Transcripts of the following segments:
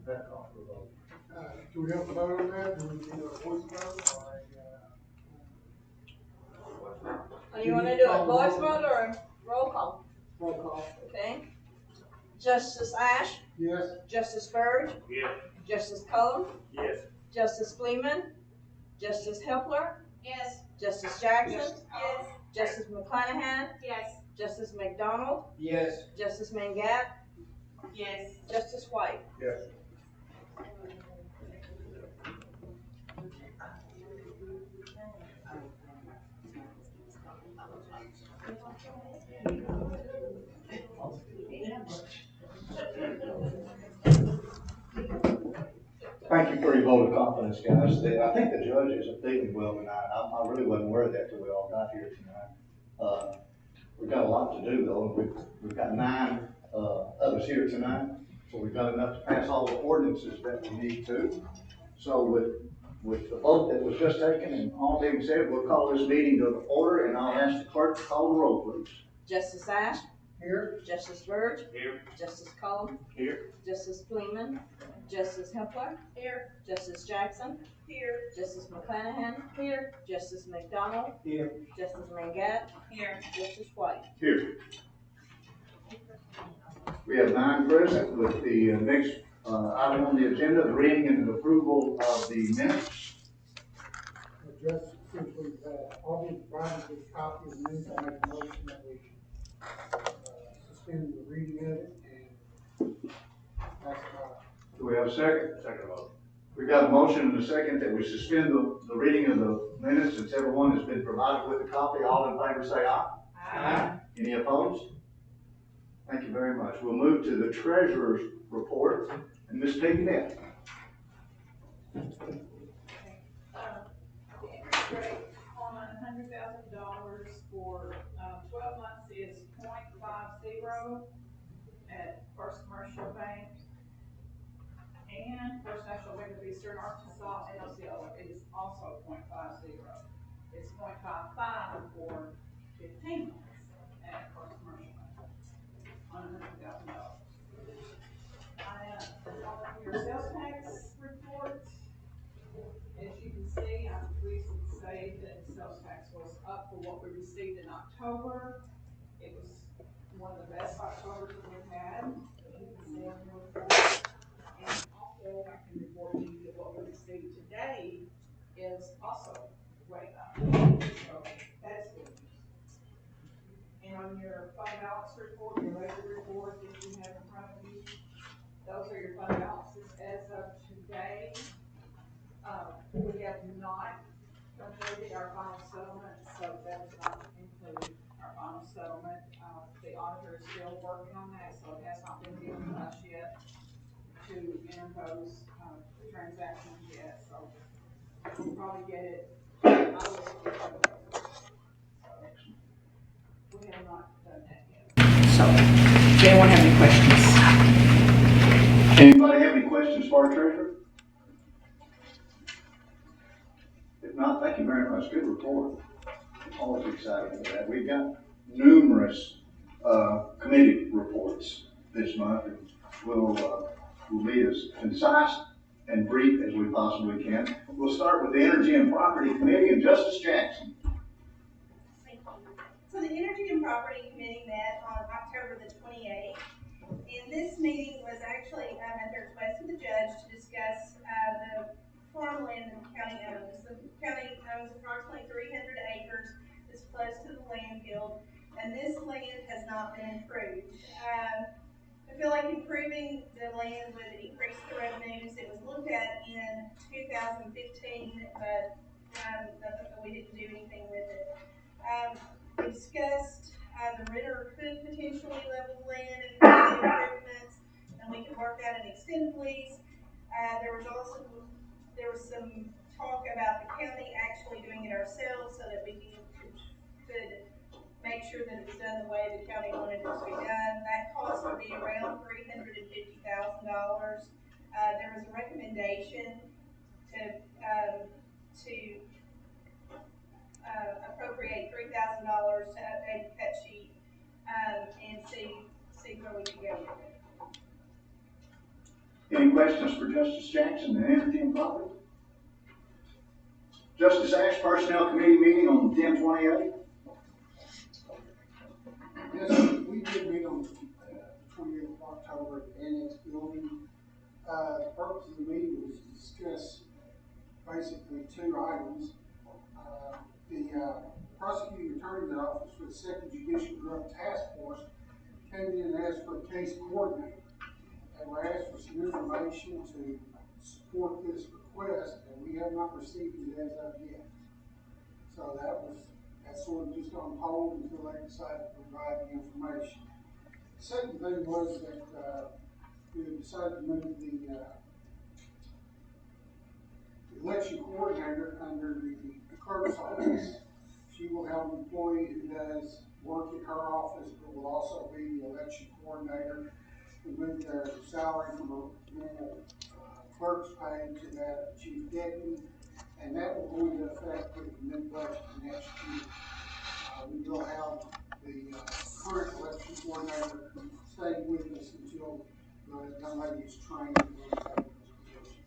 That calls for a vote. Do we have to vote on that? Do we need a voice vote or You want to do a voice vote or a roll call? roll call? Okay. Justice Ash? Yes. Justice Byrd? Yes. Justice Cullum? Yes. Justice Fleeman? Justice Hepler? Yes. Justice Jackson? Yes. Justice McClanahan? Yes. Justice McDonald? Yes. Justice Mangat? Yes. Justice White? Yes. Thank you for your vote of confidence, guys. I think the judge isn't feeling well tonight. I really wasn't aware of that till we all got here tonight. We've got a lot to do though. We've got 9 of us here tonight, so we've got enough to pass all the ordinances that we need to. So with the vote that was just taken and all being said, we'll call this meeting to order, and I'll ask the clerk to call the roll, please. Justice Ash? Here. Justice Byrd? Here. Justice Cullum? Here. Justice Fleeman? Justice Hepler? Here. Justice Jackson? Here. Justice McClanahan? Here. Justice McDonald? Here. Justice Mangat? Here. Justice White? Here. We have 9 present with the next item on the agenda, the reading and approval of the minutes. Just since we've all been provided with a copy of the minutes, I make a motion that we suspend the reading of it and pass it on. Do we have a second? Second vote. We've got a motion and a second that we suspend the reading of the minutes since everyone has been provided with a copy. All in favor say aye. Aye. Any opposed? Thank you very much. We'll move to the treasurer's report and Ms. Pignett. The interest rate on $100,000 for 12 months is 0.50 at First Commercial Bank and First National Bank of Eastern Arkansas, and Osceola is also 0.50. It's 0.55 for 15 months at First Commercial Bank on $100,000. On your sales tax report, as you can see, I'm pleased to say that the sales tax was up for what we received in October. It was one of the best Octobers that we've had. You can see on your report. And also, I can report to you that what we received today is also way up. So that's good. And on your fund balance report, your ledger report that you have in front of you, those are your fund balances as of today. We have not completed our final settlement, so that does not include our final settlement. The auditor is still working on that, so it has not been given to us yet to enter those transactions yet. So we'll probably get it. I will get it. So we have not done that yet. So, does anyone have any questions? Anybody have any questions for our treasurer? If not, thank you very much. Good report. Always excited for that. We've got numerous committee reports this month, and we'll be as concise and brief as we possibly can. We'll start with the Energy and Property Committee and Justice Jackson. Thank you. So the Energy and Property Committee met on October the 28th, and this meeting was actually at the request of the judge to discuss the farmland that the county owns. The county owns approximately 300 acres. It's close to the landfill, and this land has not been improved. I feel like improving the land would increase the revenues. It was looked at in 2015, but we didn't do anything with it. We discussed the renter could potentially level the land and make improvements, and we could work out an extended lease. There was some talk about the county actually doing it ourselves so that we could make sure that it was done the way the county wanted it to be done. That cost would be around $350,000. There was a recommendation to appropriate $3,000 to update the cut sheet and see where we can go with it. Any questions for Justice Jackson and Energy and Property? Justice Ash, Personnel Committee meeting on 10/28. Yes, sir. We did meet on 28th of October at the Annex Building. The purpose of the meeting was to discuss basically two items. The prosecuting attorney's office for the Second Judicial Drug Task Force came in and asked for a case coordinator. And we asked for some information to support this request, and we have not received it as of yet. So that's sort of just on hold until they decide to provide the information. The second thing was that we decided to move the election coordinator under the clerk's office. She will have an employee who does work in her office, but will also be the election coordinator. We moved their salary from a normal clerk's pay to that of chief deputy, and that will go into effect with the new budget for next year. We will have the current election coordinator stay with us until the young lady is trained and will take this position.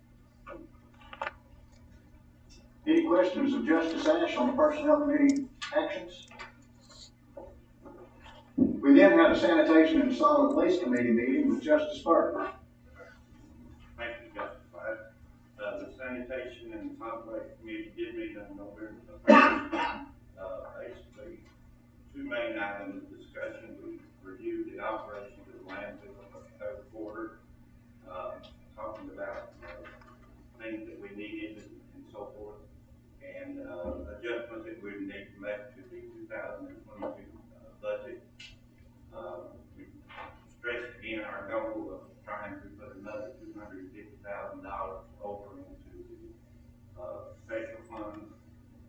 Any questions of Justice Ash on the Personnel Committee actions? We then had a Sanitation and Solid Waste Committee meeting with Justice Burke. Thank you, Justice White. The Sanitation and Solid Waste Committee did meet on November the 1st. Basically, two main items of discussion. We reviewed the operation of the landfill of the third quarter, talking about things that we needed and so forth, and adjustments that we need to make to the 2022 budget. We stressed again our goal of trying to put another $250,000 over into the special fund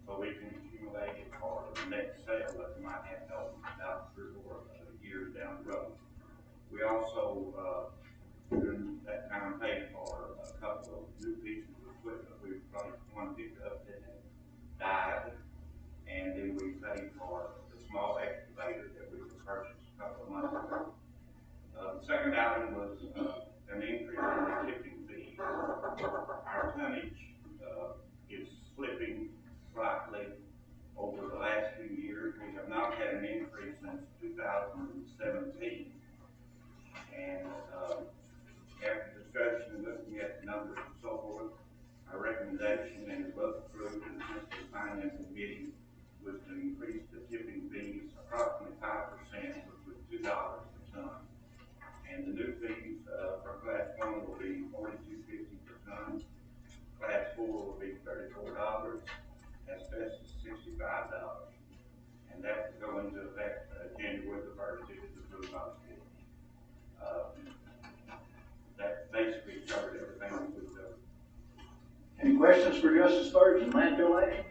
so we can accumulate it for the next sale that we might have to open about 3 or 4 years down the road. We also, during that time, paid for a couple of new pieces of equipment. We probably one picked up that had died, and then we paid for the small excavator that we purchased a couple of months ago. The second item was an increase in the tipping fee. Our tonnage is slipping slightly over the last few years. We have not had an increase since 2017. And after discussion and looking at the numbers and so forth, our recommendation, and it was approved in the Municipal Finance Committee, was to increase the tipping fees approximately 5%, which was $2 per ton. And the new fees for Class 1 will be $42.50 per ton. Class 4 will be $34. Asbestos $65. And that will go into effect January the 1st if it's approved by the city. That basically covered everything that we've done. Any questions for Justice Burke and landfill actions?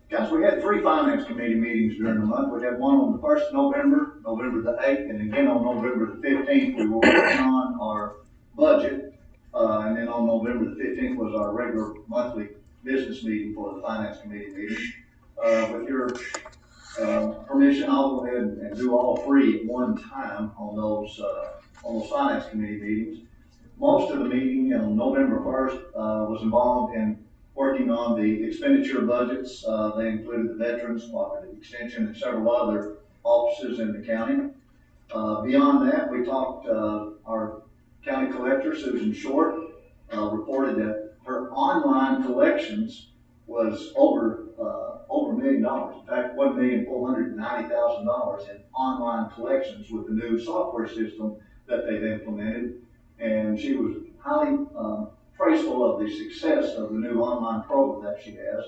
Guys, we had 3 Finance Committee meetings during the month. We had one on the 1st of November, November the 8th, and again on November the 15th. We were working on our budget, and then on November the 15th was our regular monthly business meeting for the Finance Committee meeting. With your permission, I'll go ahead and do all 3 at one time on those Finance Committee meetings. Most of the meeting on November 1st was involved in working on the expenditure budgets. They included the Veterans, Cooperative Extension, and several other offices in the county. Beyond that, we talked, our county collector, Susan Short, reported that her online collections was over $1 million. In fact, $1,490,000 in online collections with the new software system that they've implemented. And she was highly praiseful of the success of the new online program that she has.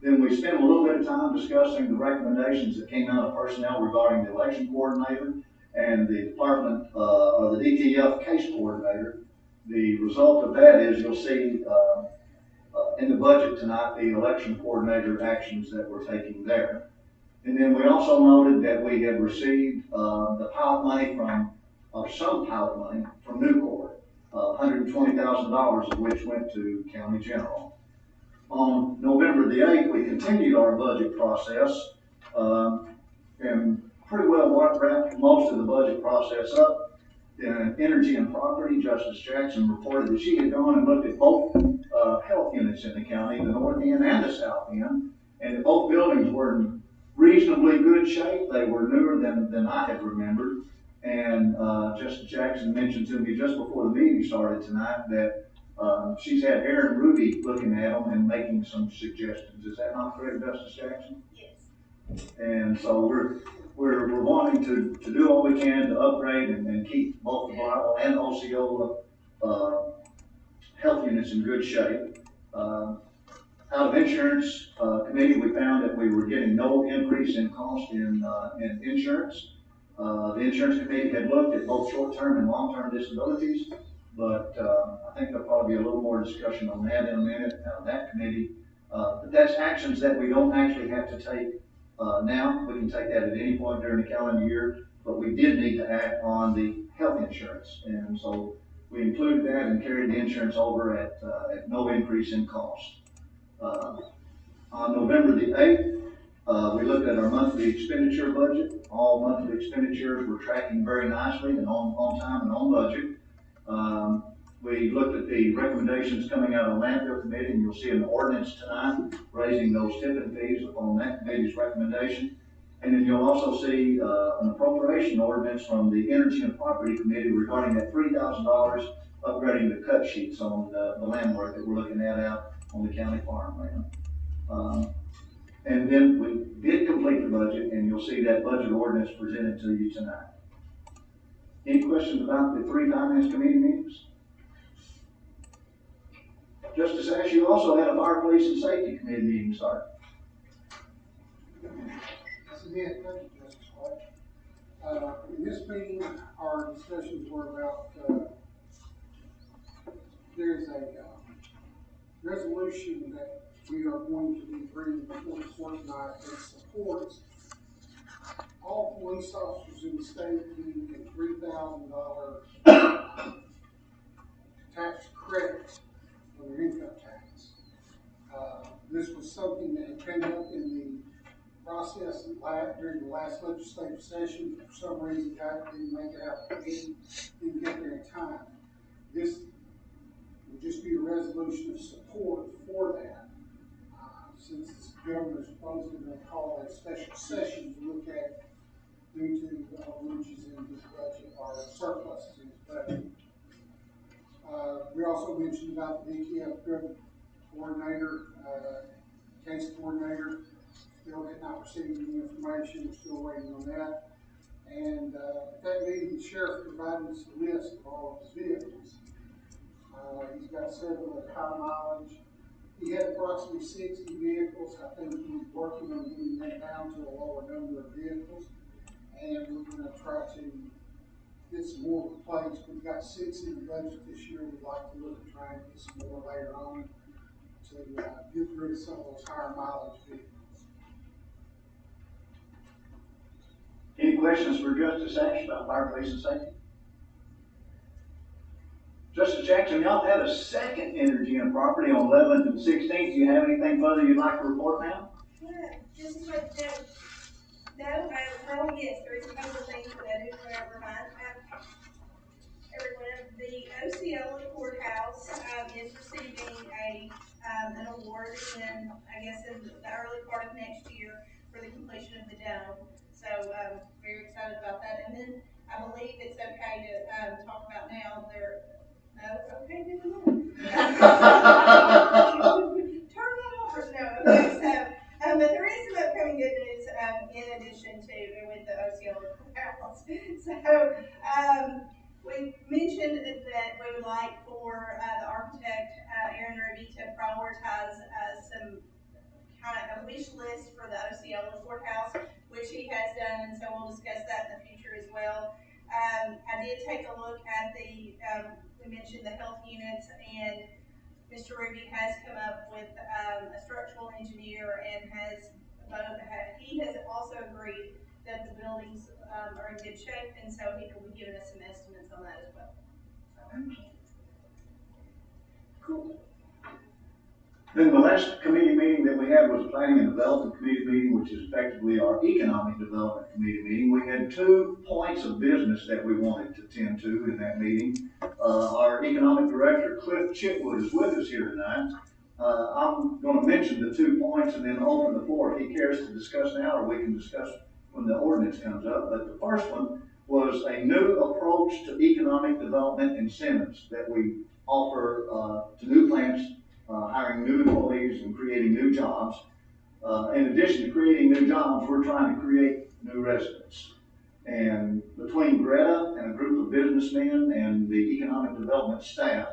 Then we spent a little bit of time discussing the recommendations that came out of personnel regarding the election coordinator and the department, or the DTF case coordinator. The result of that is you'll see in the budget tonight the election coordinator actions that we're taking there. And then we also noted that we had received the pilot money some pilot money from Nucor, $120,000 of which went to County General. On November the 8th, we continued our budget process and pretty well wrapped most of the budget process up. in Energy and Property, Justice Jackson reported that she had gone and looked at both health units in the county, the north end and the south end, and both buildings were in reasonably good shape. They were newer than I had remembered. And Justice Jackson mentioned to me just before the meeting started tonight that she's had Aaron Ruby looking at them and making some suggestions. Is that not correct, Justice Jackson? Yes. And so we're wanting to do all we can to upgrade and keep both the Bible and Osceola health units in good shape. Out of insurance committee, we found that we were getting no increase in cost in insurance. The insurance committee had looked at both short-term and long-term disabilities, but I think there'll probably be a little more discussion on that in a minute out of that committee. But that's actions that we don't actually have to take now. We can take that at any point during the calendar year, but we did need to act on the health insurance. And so we included that and carried the insurance over at no increase in cost. On November the 8th, we looked at our monthly expenditure budget. All monthly expenditures were tracking very nicely and on time and on budget. We looked at the recommendations coming out of the landfill committee, and you'll see an ordinance tonight raising those tipping fees upon that committee's recommendation. And then you'll also see an appropriation ordinance from the Energy and Property Committee regarding that $3,000 upgrading the cut sheets on the land work that we're looking at out on the county farmland. And then we did complete the budget, and you'll see that budget ordinance presented to you tonight. Any questions about the 3 finance committee meetings? Justice Ash, you also had a fire, police, and safety committee meeting start. Yes, it did. Thank you, Justice White. In this meeting, our discussions were about, there's a resolution that we are going to be bringing before the court tonight that supports all police officers in the state getting a $3,000 tax credit on their income tax. This was something that came up in the process during the last legislative session. For some reason, God didn't make it out of committee, didn't get there in time. This would just be a resolution of support for that. Since the governor's supposedly going to call a special session to look at due to breaches in his budget or surpluses in his budget. We also mentioned about the DTF drug coordinator, case coordinator. Still had not received any information. We're still waiting on that. And at that meeting, the sheriff provided us a list of all of his vehicles. He's got several at high mileage. He had approximately 60 vehicles. I think he's working on getting that down to a lower number of vehicles. And we're going to try to get some more replaced. We've got 6 in the budget this year. We'd like to look at trying to get some more later on to get rid of some of those higher mileage vehicles. Any questions for Justice Ash about fire, police, and safety? Justice Jackson, y'all have a second Energy and Property on 11th and 16th. Do you have anything further you'd like to report now? Yeah, just like that. No, well, yes, there is a couple of things that I do want to remind everyone of. The Osceola Courthouse is receiving an award in, I guess, in the early part of next year for the completion of the dome. So, very excited about that. And then I believe it's okay to talk about now. Okay, never mind. Turn that off or no. Okay, so, but there is some upcoming good news in addition to with the Osceola Courthouse. So, we mentioned that we would like for the architect, Aaron Ruby, to prioritize some kind of a wish list for the Osceola Courthouse, which he has done, and so we'll discuss that in the future as well. I did take a look at we mentioned the health units, and Mr. Ruby has come up with a structural engineer and he has also agreed that the buildings are in good shape, and so he will be giving us some estimates on that as well. Cool. Then the last committee meeting that we had was Planning and Development Committee meeting, which is effectively our Economic Development Committee meeting. We had 2 points of business that we wanted to tend to in that meeting. Our Economic Director, Cliff Chitwood, is with us here tonight. I'm going to mention the 2 points and then open the floor if he cares to discuss now, or we can discuss when the ordinance comes up. But the first one was a new approach to economic development incentives that we offer to new plants, hiring new employees and creating new jobs. In addition to creating new jobs, we're trying to create new residents. And between Greta and a group of businessmen and the economic development staff,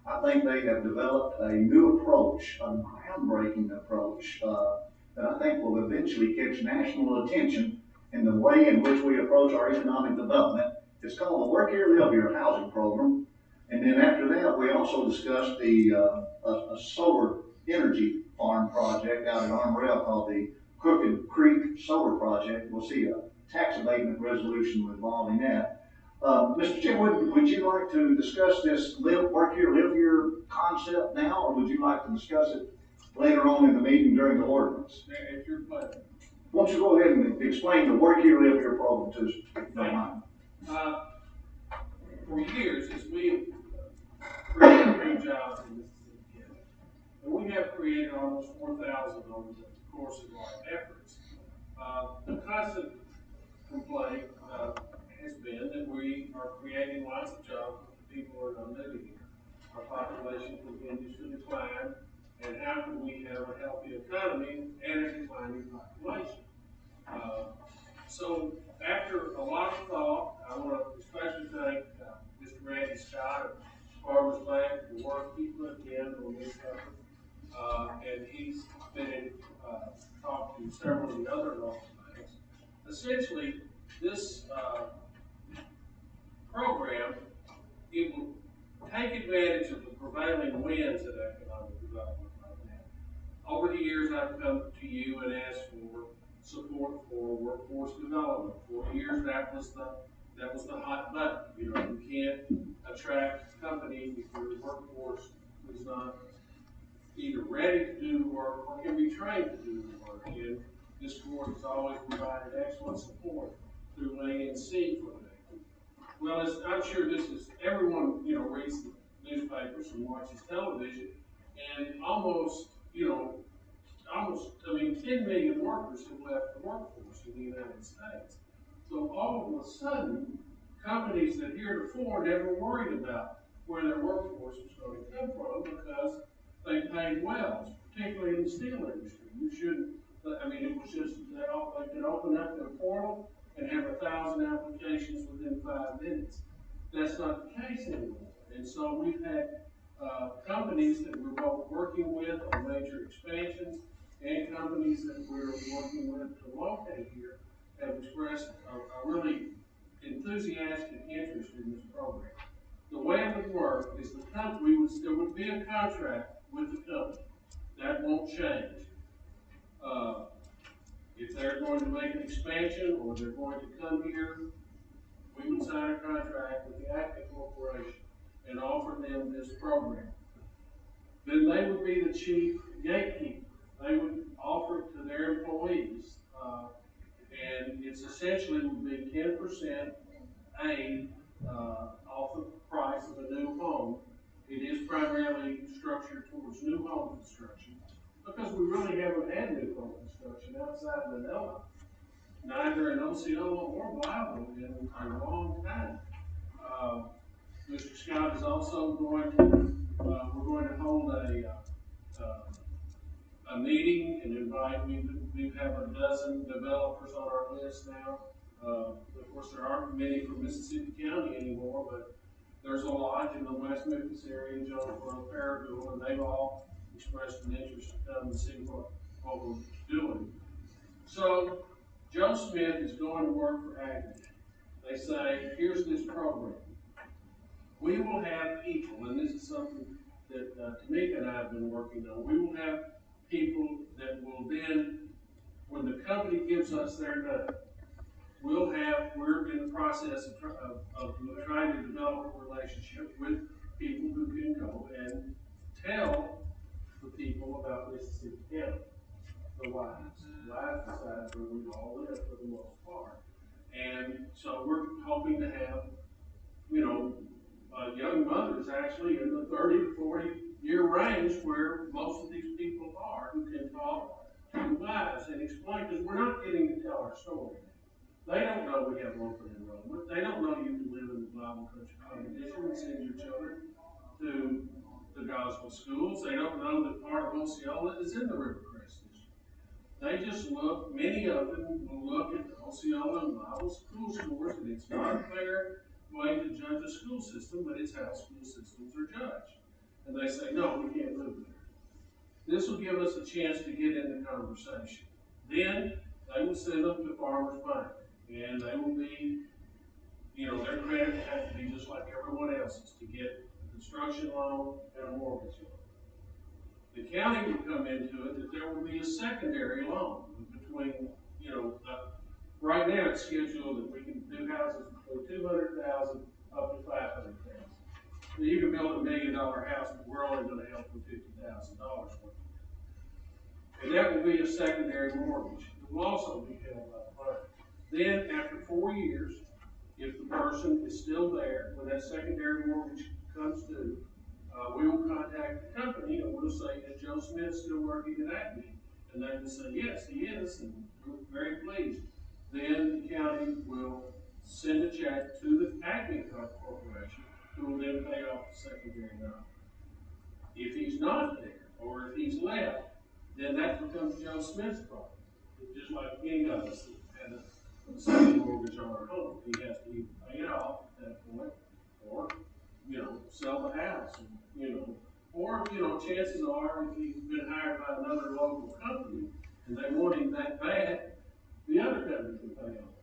I think they have developed a new approach, a groundbreaking approach, that I think will eventually catch national attention in the way in which we approach our economic development. It's called the Work Here, Live Here housing program. And then after that, we also discussed a solar energy farm project out at Armorel called the Crooked Creek Solar Project. We'll see a tax abatement resolution involving that. Mr. Chitwood, would you like to discuss this Work Here, Live Here concept now, or would you like to discuss it later on in the meeting during the ordinance? If you're pleasure. Why don't you go ahead and explain the Work Here, Live Here program to us, if you don't mind. For years, as we have created new jobs in Mississippi County, and we have created almost 4,000 over the course of our efforts, the constant complaint has been that we are creating lots of jobs, but people are not living here. Our population continues to decline, and how can we have a healthy economy and a declining population? So after a lot of thought, I want to especially thank Mr. Randy Scott of Farmers Bank for the work he put in on this effort. And he's been talking to several of the other local banks. Essentially, this program, it will take advantage of the prevailing winds of economic development right now. Over the years, I've come to you and asked for support for workforce development. For years, that was the hot button. You know, you can't attract companies if your workforce is not either ready to do the work or can be trained to do the work. And this board has always provided excellent support through ANC for that. Well, I'm sure everyone, reads the newspapers and watches television, and almost 10 million workers have left the workforce in the United States. So all of a sudden, companies that heretofore never worried about where their workforce was going to come from because they paid well, particularly in the steel industry. It was just, they could open up their portal and have 1,000 applications within 5 minutes. That's not the case anymore. And so we've had companies that we're both working with on major expansions and companies that we're working with to locate here have expressed a really enthusiastic interest in this program. The way it would work is there would be a contract with the company. That won't change. If they're going to make an expansion or they're going to come here, we would sign a contract with the Acme Corporation and offer them this program. Then they would be the chief gatekeeper. They would offer it to their employees, and it's essentially would be 10% aid off the price of a new home. It is primarily structured towards new home construction because we really haven't had new home construction outside of Manila, neither in Osceola or Bible in a long time. Mr. Scott is also we're going to hold a meeting and invite, we have a dozen developers on our list now. Of course, there aren't many from Mississippi County anymore, but there's a lot in the West Memphis area, Jonesboro, Paragould, and they've all expressed an interest to come and see what we're doing. So, Joe Smith is going to work for Abatement. They say, here's this program. We will have people, and this is something that Tamika and I have been working on, we will have people that will then, when the company gives us their nut, we're in the process of trying to develop a relationship with people who can go and tell the people about actually in the 30 to 40-year range where most of these people are who can talk to the wise and explain, because we're not getting to tell our story. They don't know we have open enrollment. They don't know you can live in the Bible country congregation and send your children to the gospel schools. They don't know that part of Osceola is in the Rivercrest district. They just look, many of them will look at the Osceola and Bible school scores, and it's not a fair way to judge a school system, but it's how school systems are judged. And they say, no, we can't live there. This will give us a chance to get in the conversation. Then they will send them to Farmers Bank, and they will be, their credit will have to be just like everyone else's to get a construction loan and a mortgage loan. The county will come into it that there will be a secondary loan between, right now it's scheduled that we can do houses between $200,000 up to $500,000. So you can build $1 million house, but we're only going to help with $50,000 worth. And that will be a secondary mortgage. It will also be held by the bank. Then, after 4 years, if the person is still there, when that secondary mortgage comes due, we will contact the company and we'll say, is Joe Smith still working at Abatement? And they will say, yes, he is, and we're very pleased. Then the county will send a check to the Abatement Corporation, who will then pay off the secondary loan. If he's not there, or if he's left, then that becomes Joe Smith's problem. Just like any of us that had a second mortgage on our home. He has to either pay it off at that point, or, sell the house, or, chances are if he's been hired by another local company and they want him that bad, the other company can pay off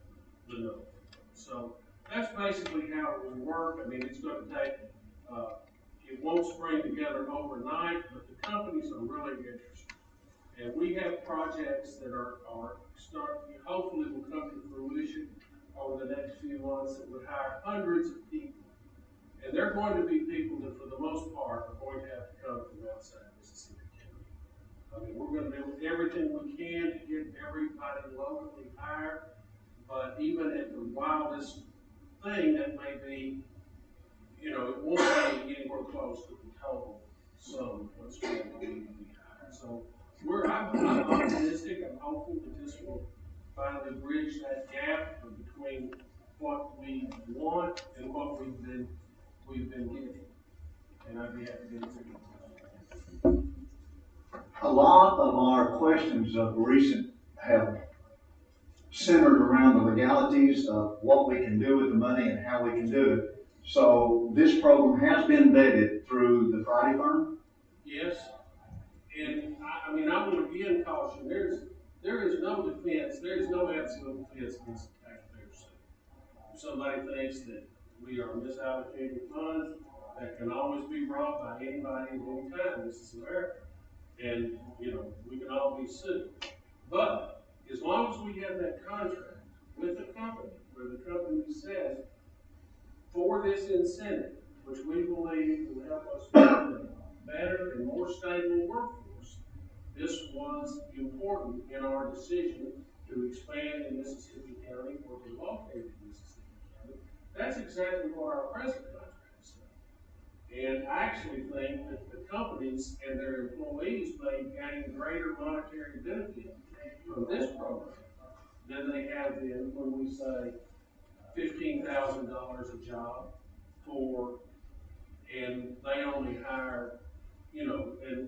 the note. So that's basically how it will work. I mean, it's going to take, it won't spring together overnight, but the companies are really interested. And we have projects that are hopefully will come to fruition over the next few months that would hire hundreds of people. And they're going to be people that, for the most part, are going to have to come from outside Mississippi County. I mean, we're going to do everything we can to get everybody locally hired, but even at the wildest thing, that may be, it won't be anywhere close to the total sum what's going to be hired. So I'm optimistic. I'm hopeful that this will finally bridge that gap between what we want and what we've been getting. And I'd be happy to answer your question. A lot of our questions of recent have centered around the legalities of what we can do with the money and how we can do it. So this program has been vetted through the Friday firm? Yes. And I want to again caution, there is no defense, there is no absolute defense against the taxpayers' sake. If somebody thinks that we are misallocating funds, that can always be brought by anybody at any time. This is America. And, we can all be sued. But as long as we have that contract with the company, where the company says, for this incentive, which we believe will help us build a better and more stable workforce, this was important in our decision to expand in Mississippi County or to locate in Mississippi County. That's exactly what our present contract said. And I actually think that the companies and their employees may gain greater monetary benefit from this program than they have been when we say $15,000 a job and they only hire, and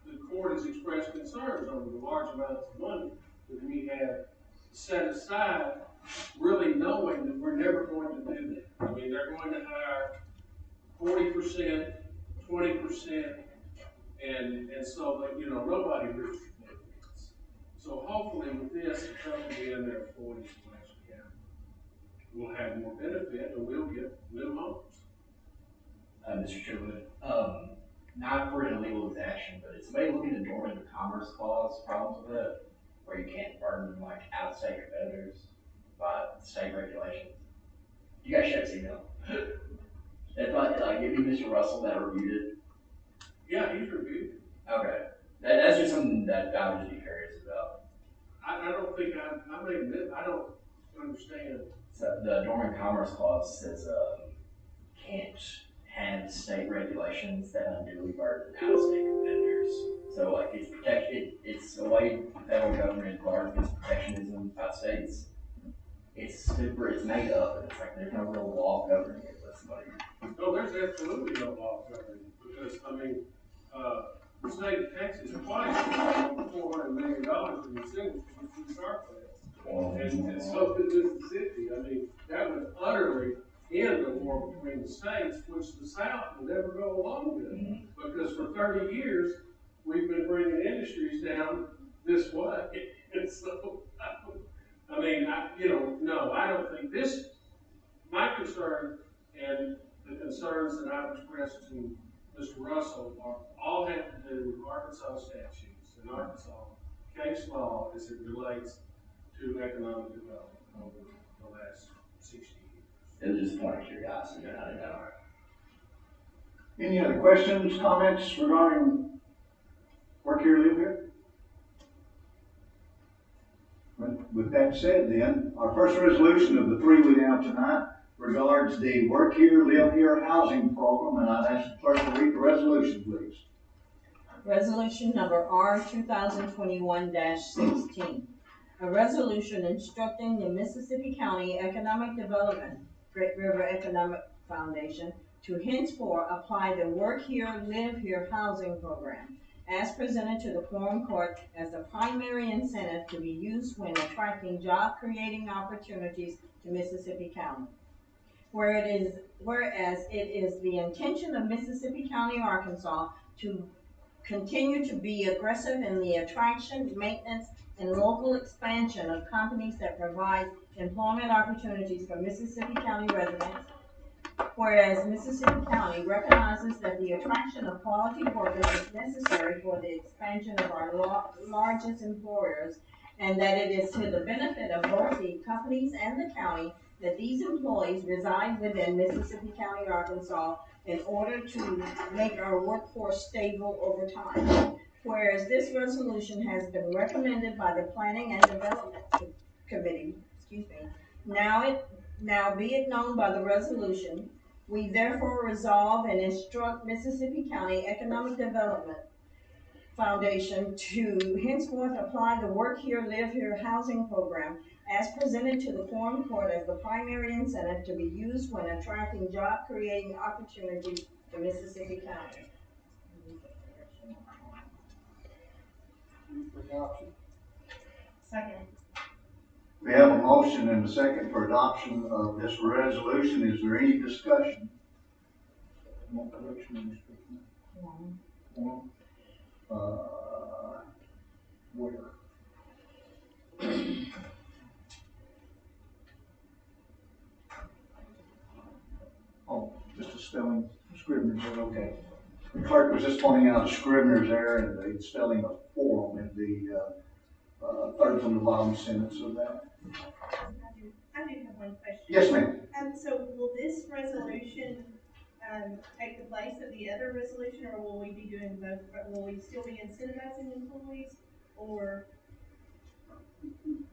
the court has expressed concerns over the large amounts of money that we have set aside, really knowing that we're never going to do that. I mean, they're going to hire 40%, 20%, and so that, nobody really benefits. So hopefully with this, the company and their employees will actually will have more benefit and we'll get new homes. Mr. Chairman, not for an illegal action, but is somebody looking to dormant the Commerce Clause problems with it, where you can't burden like out-of-state competitors by state regulations? You guys check this email. If if you Mr. Russell that reviewed it. Yeah, he's reviewed it. Okay, that's just something that I would just be curious about. I don't think I may admit I don't understand. So the Dormant Commerce Clause says can't is state regulations that unduly burden out-of-state vendors. So like it's protected, it's a way the federal government guards against protectionism by states. It's made up, and it's like there's no real law governing it, but somebody. No, there's absolutely no law governing it, because, I mean, the state of Texas twice, $400 million in incentives to get through shark plants. And so did Mississippi. I mean, that would utterly end the war between the states, which the South will never go along with. Because for 30 years, we've been bringing industries down this way. And so, I mean, no, I don't think this, my concern and the concerns that I've expressed to Mr. Russell all have to do with Arkansas statutes and Arkansas case law as it relates to economic development over the last 60 years. It was just a point of curiosity, I don't know. Any other questions, comments regarding work here, live here? With that said, then, our first resolution of the three we have tonight regards the Work Here, Live Here housing program, and I'd ask the clerk to read the resolution, please. Resolution number R 2021-16. A resolution instructing the Mississippi County Economic Development, Great River Economic Foundation to henceforth apply the Work Here, Live Here housing program as presented to the Quorum Court as the primary incentive to be used when attracting job-creating opportunities to Mississippi County. Whereas it is the intention of Mississippi County, Arkansas to continue to be aggressive in the attraction, maintenance, and local expansion of companies that provide employment opportunities for Mississippi County residents. Whereas Mississippi County recognizes that the attraction of quality workers is necessary for the expansion of our largest employers, and that it is to the benefit of both the companies and the county that these employees reside within Mississippi County, Arkansas, in order to make our workforce stable over time. Whereas this resolution has been recommended by the Planning and Development Committee, now be it known by the resolution, we therefore resolve and instruct Mississippi County Economic Development Foundation to henceforth apply the Work Here, Live Here housing program as presented to the Quorum Court as the primary incentive to be used when attracting job-creating opportunities to Mississippi County. Second. We have a motion and a second for adoption of this resolution. Is there any discussion? Where? Oh, just a spelling, Scribner's there, okay. The clerk was just pointing out Scribner's there and the spelling of forum in the third from the bottom sentence of that. I do have one question. Yes, ma'am. So will this resolution, take the place of the other resolution, or will we be doing both? Will we still be incentivizing employees, or?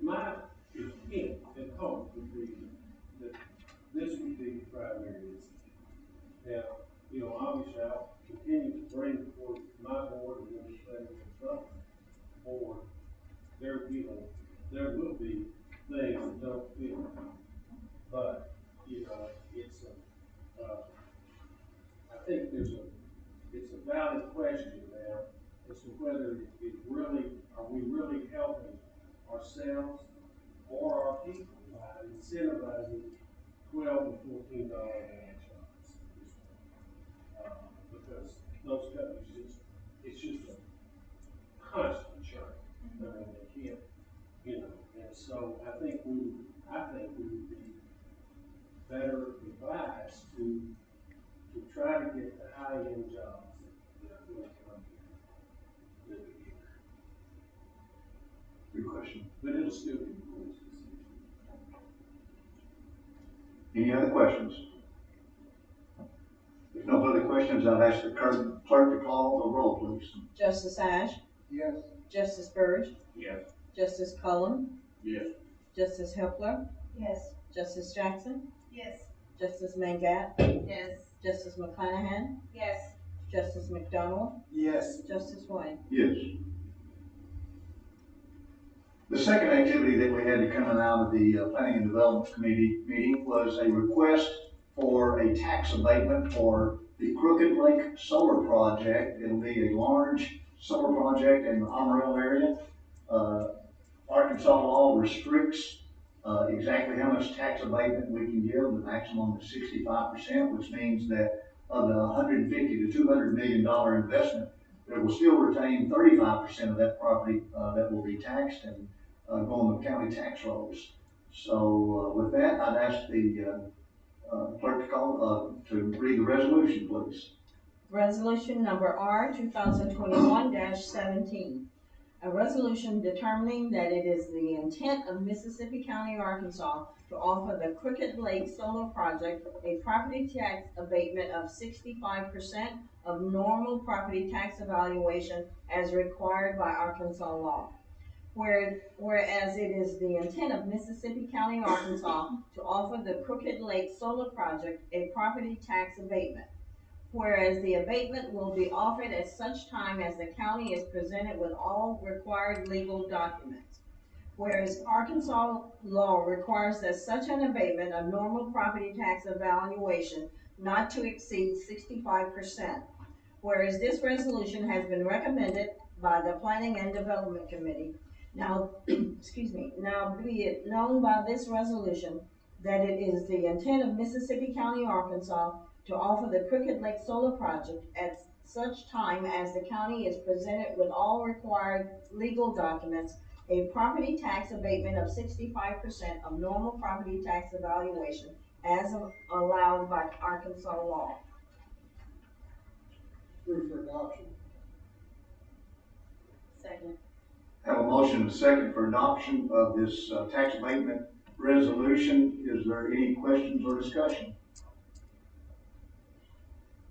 My intent and hope would be that this would be the primary incentive. Now, obviously I'll continue to bring before my board and legislative consultant board, there will be things that don't fit. But, it's I think it's a valid question now as to whether are we really helping ourselves or our people by incentivizing $12 to $14 an hour because those companies it's just a constant churn. I mean, they can't, and so I think we would be better advised to try to get the high-end jobs that will come here. Good question. But it'll still be cool. Any other questions? If no further questions, I'd ask the clerk to call the roll, please. Justice Ash, Yes. Justice Burge, Yes. Justice Cullum, Yes. Justice Hepler, Yes. Justice Jackson, Yes. Justice Mangat, Yes. Justice McClanahan, Yes. Justice McDonald, Yes. Justice White. Yes. The second activity that we had coming out of the Planning and Development Committee meeting was a request for a tax abatement for the Crooked Lake Solar Project. It'll be a large solar project in the Amarillo area. Arkansas law restricts exactly how much tax abatement we can give. The maximum is 65%, which means that of the $150 to $200 million investment, it will still retain 35% of that property that will be taxed and go on the county tax rolls. So with that, I'd ask the clerk to call to read the resolution, please. Resolution number R 2021-17. A resolution determining that it is the intent of Mississippi County, Arkansas to offer the Crooked Lake Solar Project a property tax abatement of 65% of normal property tax evaluation as required by Arkansas law. Whereas it is the intent of Mississippi County, Arkansas to offer the Crooked Lake Solar Project a property tax abatement. Whereas the abatement will be offered at such time as the county is presented with all required legal documents. Whereas Arkansas law requires that such an abatement of normal property tax evaluation not to exceed 65%. Whereas this resolution has been recommended by the Planning and Development Committee. Now, now be it known by this resolution that it is the intent of Mississippi County, Arkansas to offer the Crooked Lake Solar Project at such time as the county is presented with all required legal documents, a property tax abatement of 65% of normal property tax evaluation as allowed by Arkansas law. Move for adoption. Second. Have a motion and a second for adoption of this tax abatement resolution. Is there any questions or discussion?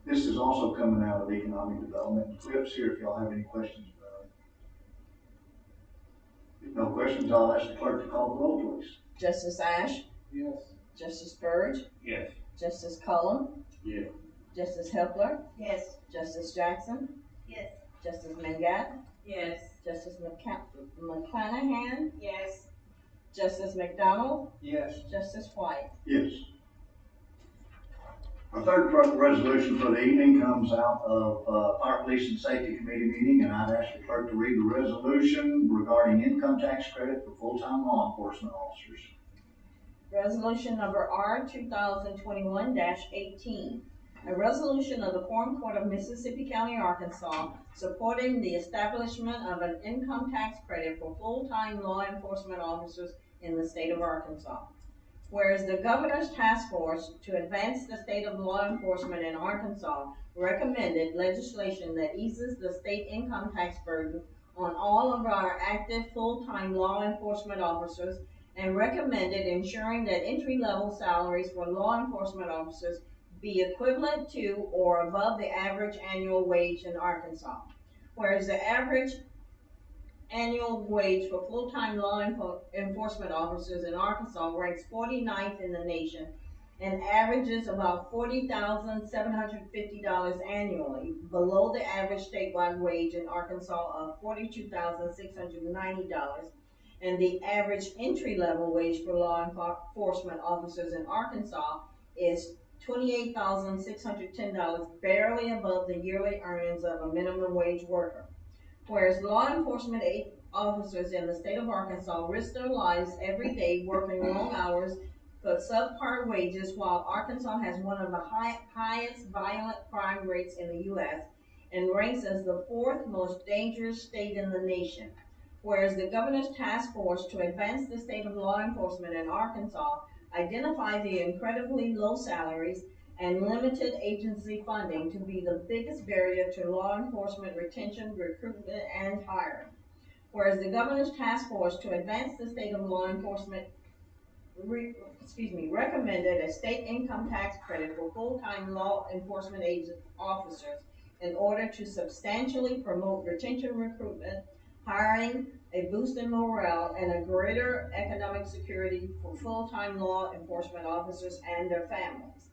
This is also coming out of economic development. Clips here if y'all have any questions about it. If no questions, I'll ask the clerk to call the roll, please. Justice Ash, Yes. Justice Burge, Yes. Justice Cullum, Yes. Justice Hepler, Yes. Justice Jackson, Yes. Justice Mangat, Yes. Justice McClanahan, Yes. Justice McDonald, Yes. Justice White. Yes. Our third resolution for the evening comes out of our Police and Safety Committee meeting, and I'd ask the clerk to read the resolution regarding income tax credit for full-time law enforcement officers. Resolution number R 2021-18. A resolution of the Quorum Court of Mississippi County, Arkansas, supporting the establishment of an income tax credit for full-time law enforcement officers in the state of Arkansas. Whereas the Governor's Task Force to advance the state of law enforcement in Arkansas recommended legislation that eases the state income tax burden on all of our active full-time law enforcement officers and recommended ensuring that entry-level salaries for law enforcement officers be equivalent to or above the average annual wage in Arkansas. Whereas the average annual wage for full-time law enforcement officers in Arkansas ranks 49th in the nation and averages about $40,750 annually, below the average statewide wage in Arkansas of $42,690, and the average entry-level wage for law enforcement officers in Arkansas is $28,610, barely above the yearly earnings of a minimum wage worker. Whereas law enforcement officers in the state of Arkansas risk their lives every day working long hours for subpar wages, while Arkansas has one of the highest violent crime rates in the U.S. and ranks as the fourth most dangerous state in the nation. Whereas the Governor's Task Force to advance the state of law enforcement in Arkansas identified the incredibly low salaries and limited agency funding to be the biggest barrier to law enforcement retention, recruitment, and hiring. Whereas the Governor's Task Force to advance the state of law enforcement recommended a state income tax credit for full-time law enforcement officers in order to substantially promote retention, recruitment, hiring, a boost in morale, and a greater economic security for full-time law enforcement officers and their families.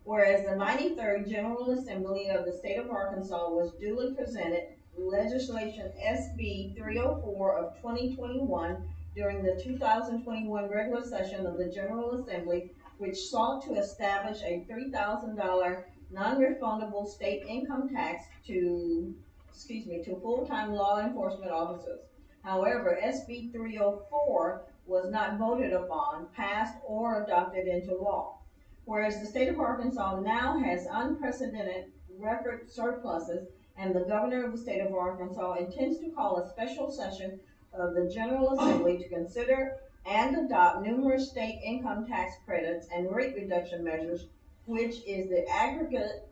Whereas the 93rd General Assembly of the State of Arkansas was duly presented legislation SB 304 of 2021 during the 2021 regular session of the General Assembly, which sought to establish a $3,000 non-refundable state income tax to full-time law enforcement officers. However, SB 304 was not voted upon, passed, or adopted into law. Whereas the state of Arkansas now has unprecedented record surpluses, and the governor of the state of Arkansas intends to call a special session of the General Assembly to consider and adopt numerous state income tax credits and rate reduction measures, which is the aggregate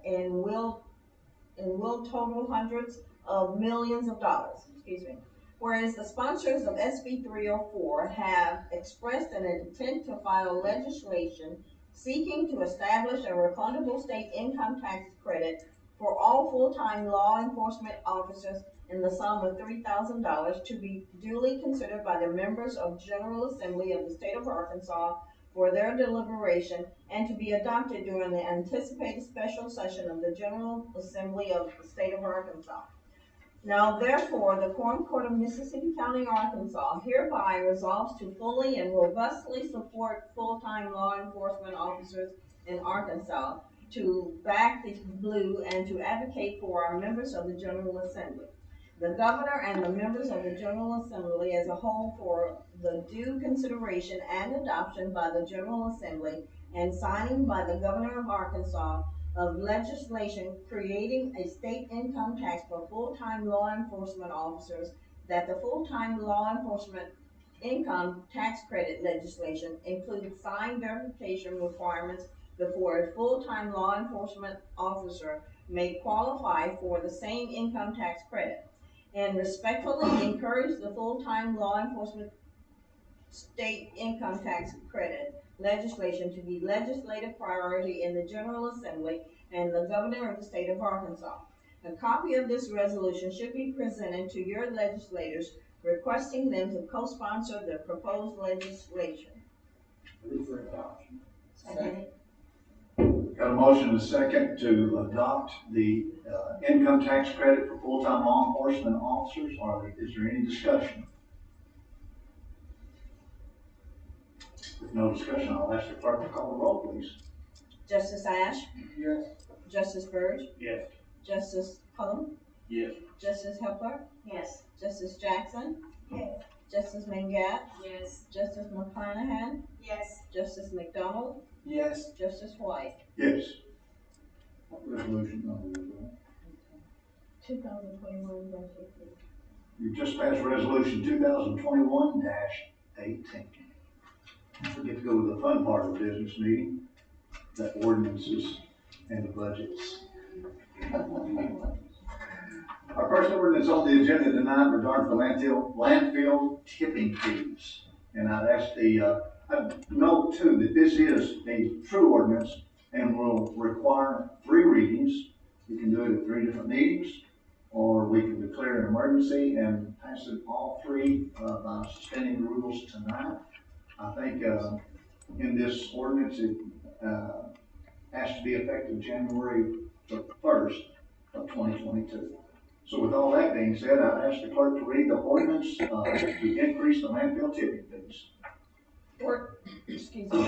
and will total hundreds of millions of dollars. Whereas the sponsors of SB 304 have expressed an intent to file legislation seeking to establish a refundable state income tax credit for all full-time law enforcement officers in the sum of $3,000 to be duly considered by the members of General Assembly of the State of Arkansas for their deliberation and to be adopted during the anticipated special session of the General Assembly of the State of Arkansas. Now therefore, the Quorum Court of Mississippi County, Arkansas hereby resolves to fully and robustly support full-time law enforcement officers in Arkansas, to back the blue, and to advocate for our members of the General Assembly, the governor and the members of the General Assembly as a whole for the due consideration and adoption by the General Assembly and signing by the governor of Arkansas of legislation creating a state income tax for full-time law enforcement officers, that the full-time law enforcement income tax credit legislation includes signed verification requirements before a full-time law enforcement officer may qualify for the same income tax credit, and respectfully encourage the full-time law enforcement state income tax credit legislation to be legislative priority in the General Assembly and the governor of the state of Arkansas. A copy of this resolution should be presented to your legislators, requesting them to co-sponsor the proposed legislation. Move for adoption. Second. Got a motion and a second to adopt the income tax credit for full-time law enforcement officers. Is there any discussion? With no discussion, I'll ask the clerk to call the roll, please. Justice Ash? Yes. Justice Burge? Yes. Justice Cullum? Yes. Justice Hepler? Yes. Justice Jackson? Yes. Justice Mangat? Yes. Justice McClanahan? Yes. Justice McDonald? Yes. Justice White? Yes. What resolution number is that? 2021-18. You just passed resolution 2021-18. We get to go to the fun part of the business meeting, the ordinances and the budgets. Our first ordinance on the agenda tonight regards the landfill tipping fees. And I'd ask I'd note too that this is a true ordinance and will require 3 readings. We can do it at 3 different meetings, or we can declare an emergency and pass it all 3 by suspending the rules tonight. I think in this ordinance it has to be effective January the 1st of 2022. So with all that being said, I'd ask the clerk to read the ordinance to increase the landfill tipping fees.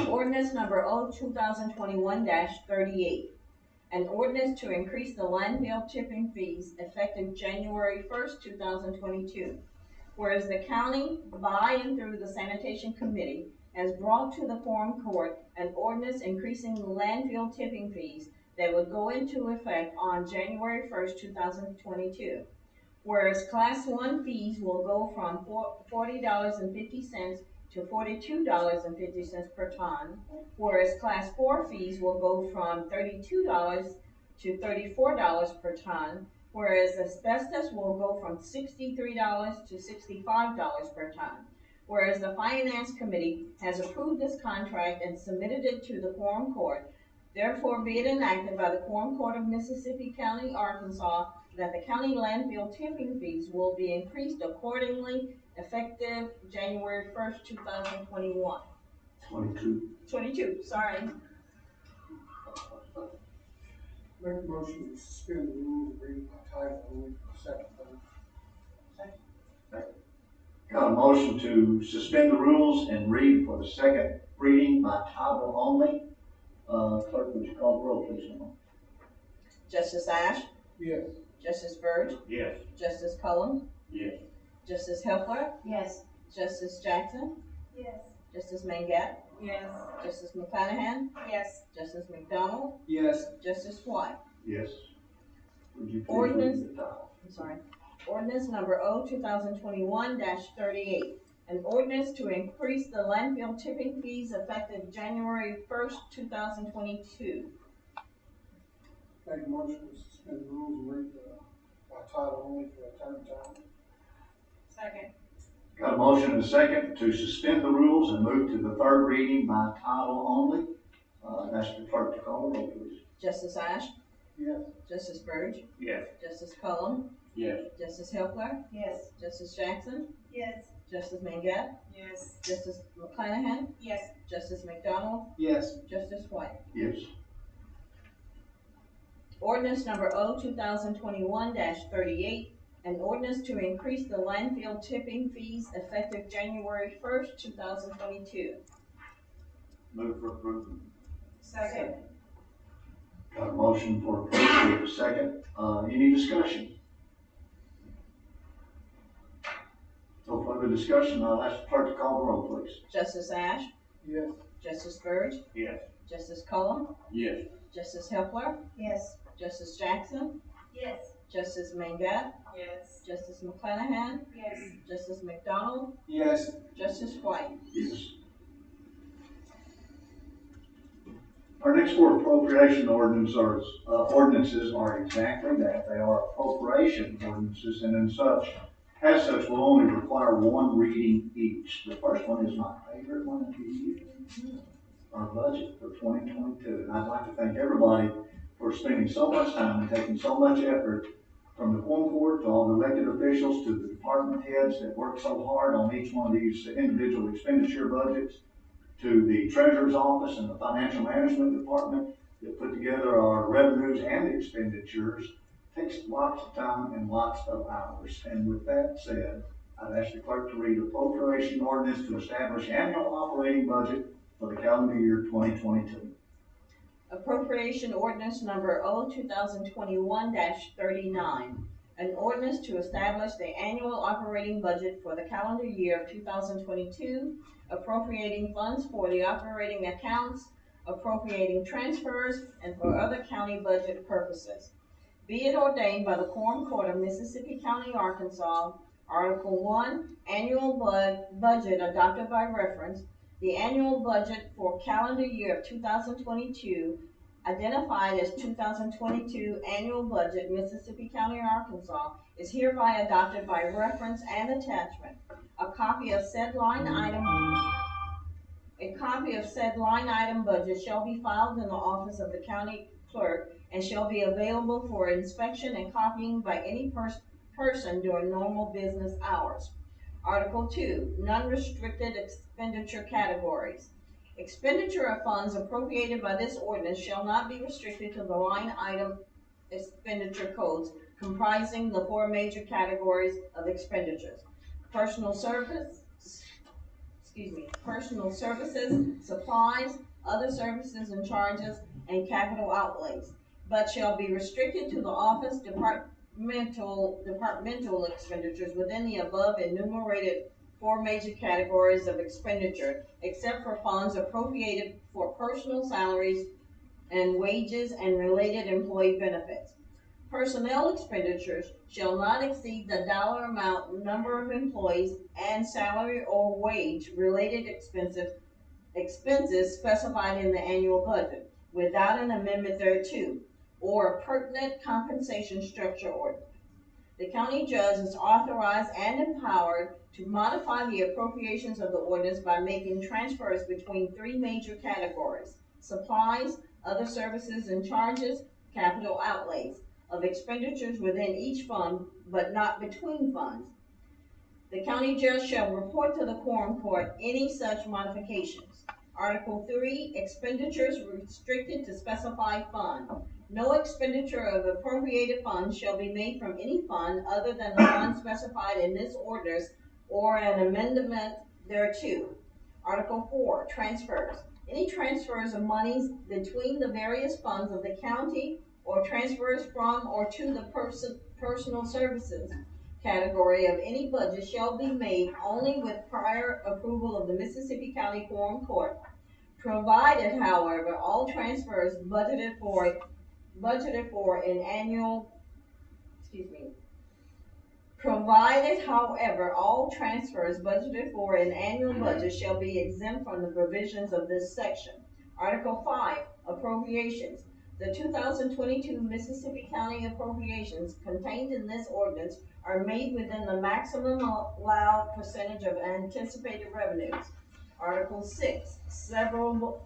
Ordinance number 2021-38. An ordinance to increase the landfill tipping fees effective January 1st, 2022. Whereas the county, by and through the Sanitation Committee, has brought to the Quorum Court an ordinance increasing the landfill tipping fees that would go into effect on January 1st, 2022. Whereas Class 1 fees will go from $40.50 to $42.50 per ton, whereas Class 4 fees will go from $32 to $34 per ton, whereas asbestos will go from $63 to $65 per ton. Whereas the Finance Committee has approved this contract and submitted it to the Quorum Court, therefore be it enacted by the Quorum Court of Mississippi County, Arkansas, that the county landfill tipping fees will be increased accordingly effective January 1st, 2021. 22, sorry. Make a motion to suspend the rules and read by title only for the second time. Got a motion to suspend the rules and read for the second reading by title only. Clerk, would you call the roll, please, ma'am? Justice Ash, Yes. Justice Byrd, Yes. Justice Cullum, Yes. Justice Helpler, Yes. Justice Jackson, Yes. Justice Mangat, Yes. Justice McClanahan, Yes. Justice McDonald, Yes. Justice White. Yes. Would you please Ordinance- read the title? I'm sorry. Ordinance number O 2021-38. An ordinance to increase the landfill tipping fees effective January 1st, 2022. Make a motion to suspend the rules and read by title only for the third time. Second. Got a motion and a second to suspend the rules and move to the third reading by title only. Ask the clerk to call the roll, please. Justice Ash, Yes. Justice Byrd, Yes. Justice Cullum, Yes. Justice Helpler, Yes. Justice Jackson, Yes. Justice Mangat, Yes. Justice McClanahan, Yes. Justice McDonald, Yes. Justice White. Yes. Ordinance number O 2021-38, an ordinance to increase the landfill tipping fees effective January 1st, 2022. Move for approval. Second. Got a motion for approval with a second. Any discussion? No further discussion. I'll ask the clerk to call the roll, please. Justice Ash, Yes. Justice Byrd, Yes. Justice Cullum, Yes. Justice Helpler, Yes. Justice Jackson, Yes. Justice Mangat, Yes. Justice McClanahan, Yes. Justice McDonald, Yes. Justice White. Yes. Our next four appropriation ordinances are exactly that. They are appropriation ordinances, and as such, will only require one reading each. The first one is my favorite one of the year, our budget for 2022. And I'd like to thank everybody for spending so much time and taking so much effort, from the Quorum Court to all the elected officials to the department heads that work so hard on each one of these individual expenditure budgets, to the treasurer's office and the financial management department that put together our revenues and expenditures. Takes lots of time and lots of hours. And with that said, I'd ask the clerk to read appropriation ordinance to establish annual operating budget for the calendar year 2022. Appropriation ordinance number O 2021-39. An ordinance to establish the annual operating budget for the calendar year of 2022, appropriating funds for the operating accounts, appropriating transfers, and for other county budget purposes. Be it ordained by the Quorum Court of Mississippi County, Arkansas, Article 1, Annual Budget adopted by reference. The annual budget for calendar year of 2022, identified as 2022 Annual Budget, Mississippi County, Arkansas, is hereby adopted by reference and attachment. A copy of said line item budget shall be filed in the office of the county clerk and shall be available for inspection and copying by any person during normal business hours. Article 2, non-restricted expenditure categories. Expenditure of funds appropriated by this ordinance shall not be restricted to the line item expenditure codes comprising the four major categories of expenditures: personal services, supplies, other services and charges, and capital outlays, but shall be restricted to the office departmental expenditures within the above enumerated four major categories of expenditure, except for funds appropriated for personal salaries and wages and related employee benefits. Personnel expenditures shall not exceed the dollar amount, number of employees, and salary or wage related expenses specified in the annual budget, without an amendment thereto, or a pertinent compensation structure ordinance. The county judge is authorized and empowered to modify the appropriations of the ordinance by making transfers between three major categories: supplies, other services and charges, capital outlays, of expenditures within each fund, but not between funds. The county judge shall report to the Quorum Court any such modifications. Article 3, expenditures restricted to specified fund. No expenditure of appropriated funds shall be made from any fund other than the fund specified in this ordinance or an amendment thereto. Article 4, transfers. Any transfers of monies between the various funds of the county or transfers from or to the personal services category of any budget shall be made only with prior approval of the Mississippi County Quorum Court, provided, however, all transfers budgeted for an annual, provided, however, all transfers budgeted for an annual budget shall be exempt from the provisions of this section. Article 5, appropriations. The 2022 Mississippi County appropriations contained in this ordinance are made within the maximum allowed percentage of anticipated revenues. Article 6, severability,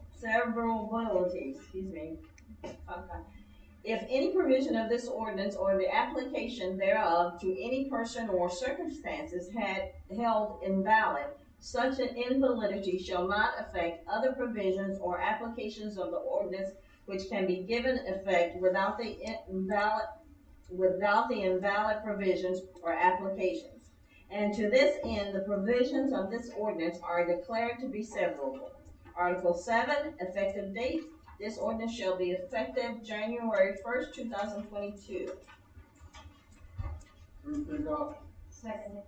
If any provision of this ordinance or the application thereof to any person or circumstances had held invalid, such an invalidity shall not affect other provisions or applications of the ordinance which can be given effect without the invalid provisions or applications. And to this end, the provisions of this ordinance are declared to be severable. Article 7, effective date. This ordinance shall be effective January 1st, 2022. Move for adoption. Second.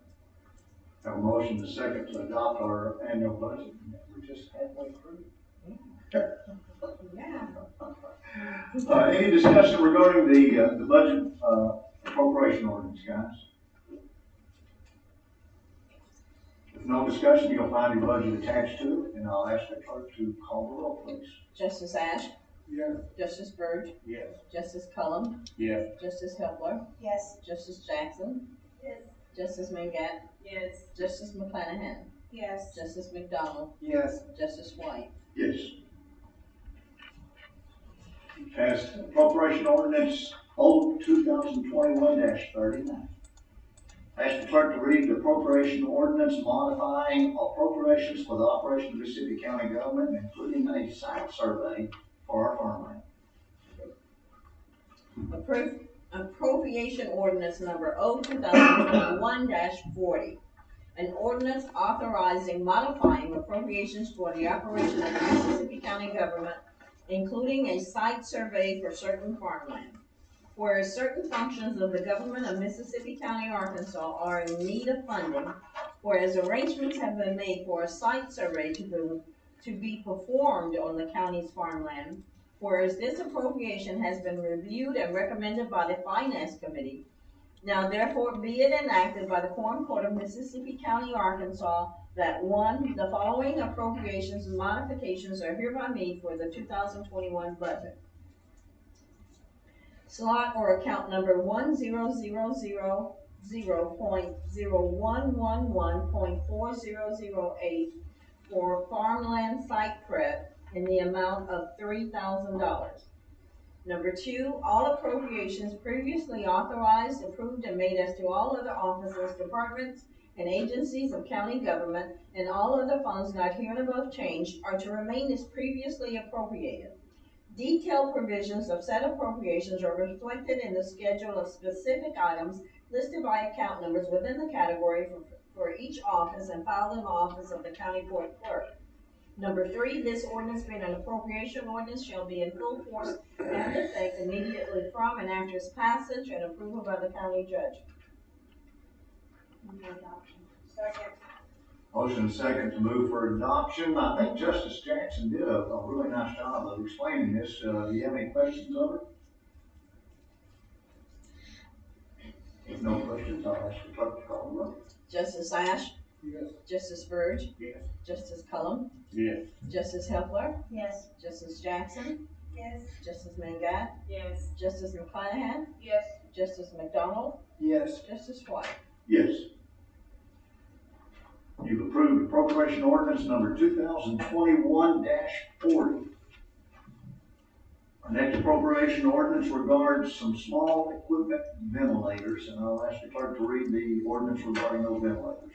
Have a motion to second to adopt our annual budget. We're just halfway through. Yeah. Any discussion regarding the budget appropriation ordinance, guys? If no discussion, you'll find your budget attached to it, and I'll ask the clerk to call the roll, please. Justice Ash? Yes. Justice Byrd? Yes. Justice Cullum? Yes. Justice Helpler? Yes. Justice Jackson? Yes. Justice Mangat? Yes. Justice McClanahan? Yes. Justice McDonald? Yes. Justice White? Yes. Passed appropriation ordinance O 2021-39. Ask the clerk to read the appropriation ordinance modifying appropriations for the operation of Mississippi County government, including a site survey for our farmland. Appropriation ordinance number O 2021-40. An ordinance authorizing modifying appropriations for the operation of the Mississippi County government, including a site survey for certain farmland. Whereas certain functions of the government of Mississippi County, Arkansas are in need of funding, whereas arrangements have been made for a site survey to be performed on the county's farmland, whereas this appropriation has been reviewed and recommended by the Finance Committee, now therefore be it enacted by the Quorum Court of Mississippi County, Arkansas, that 1, the following appropriations and modifications are hereby made for the 2021 budget. Slot or account number 1000.0111.4008 for farmland site prep in the amount of $3,000. Number 2, all appropriations previously authorized, approved, and made as to all other offices, departments, and agencies of county government, and all other funds not hereinabove changed, are to remain as previously appropriated. Detailed provisions of said appropriations are reflected in the schedule of specific items listed by account numbers within the category for each office and filed in the office of the county court clerk. Number 3, this ordinance being an appropriation ordinance shall be in full force and effect immediately from and after its passage and approval by the county judge. Second. Motion second to move for adoption. I think Justice Jackson did a really nice job of explaining this. Do you have any questions of her? If no questions, I'll ask the clerk to call the roll. Justice Ash? Yes. Justice Byrd? Yes. Justice Cullum? Yes. Justice Helpler? Yes. Justice Jackson? Yes. Justice Mangat? Yes. Justice McClanahan? Yes. Justice McDonald? Yes. Justice White? Yes. You've approved appropriation ordinance number 2021-40. Our next appropriation ordinance regards some small equipment ventilators, and I'll ask the clerk to read the ordinance regarding those ventilators.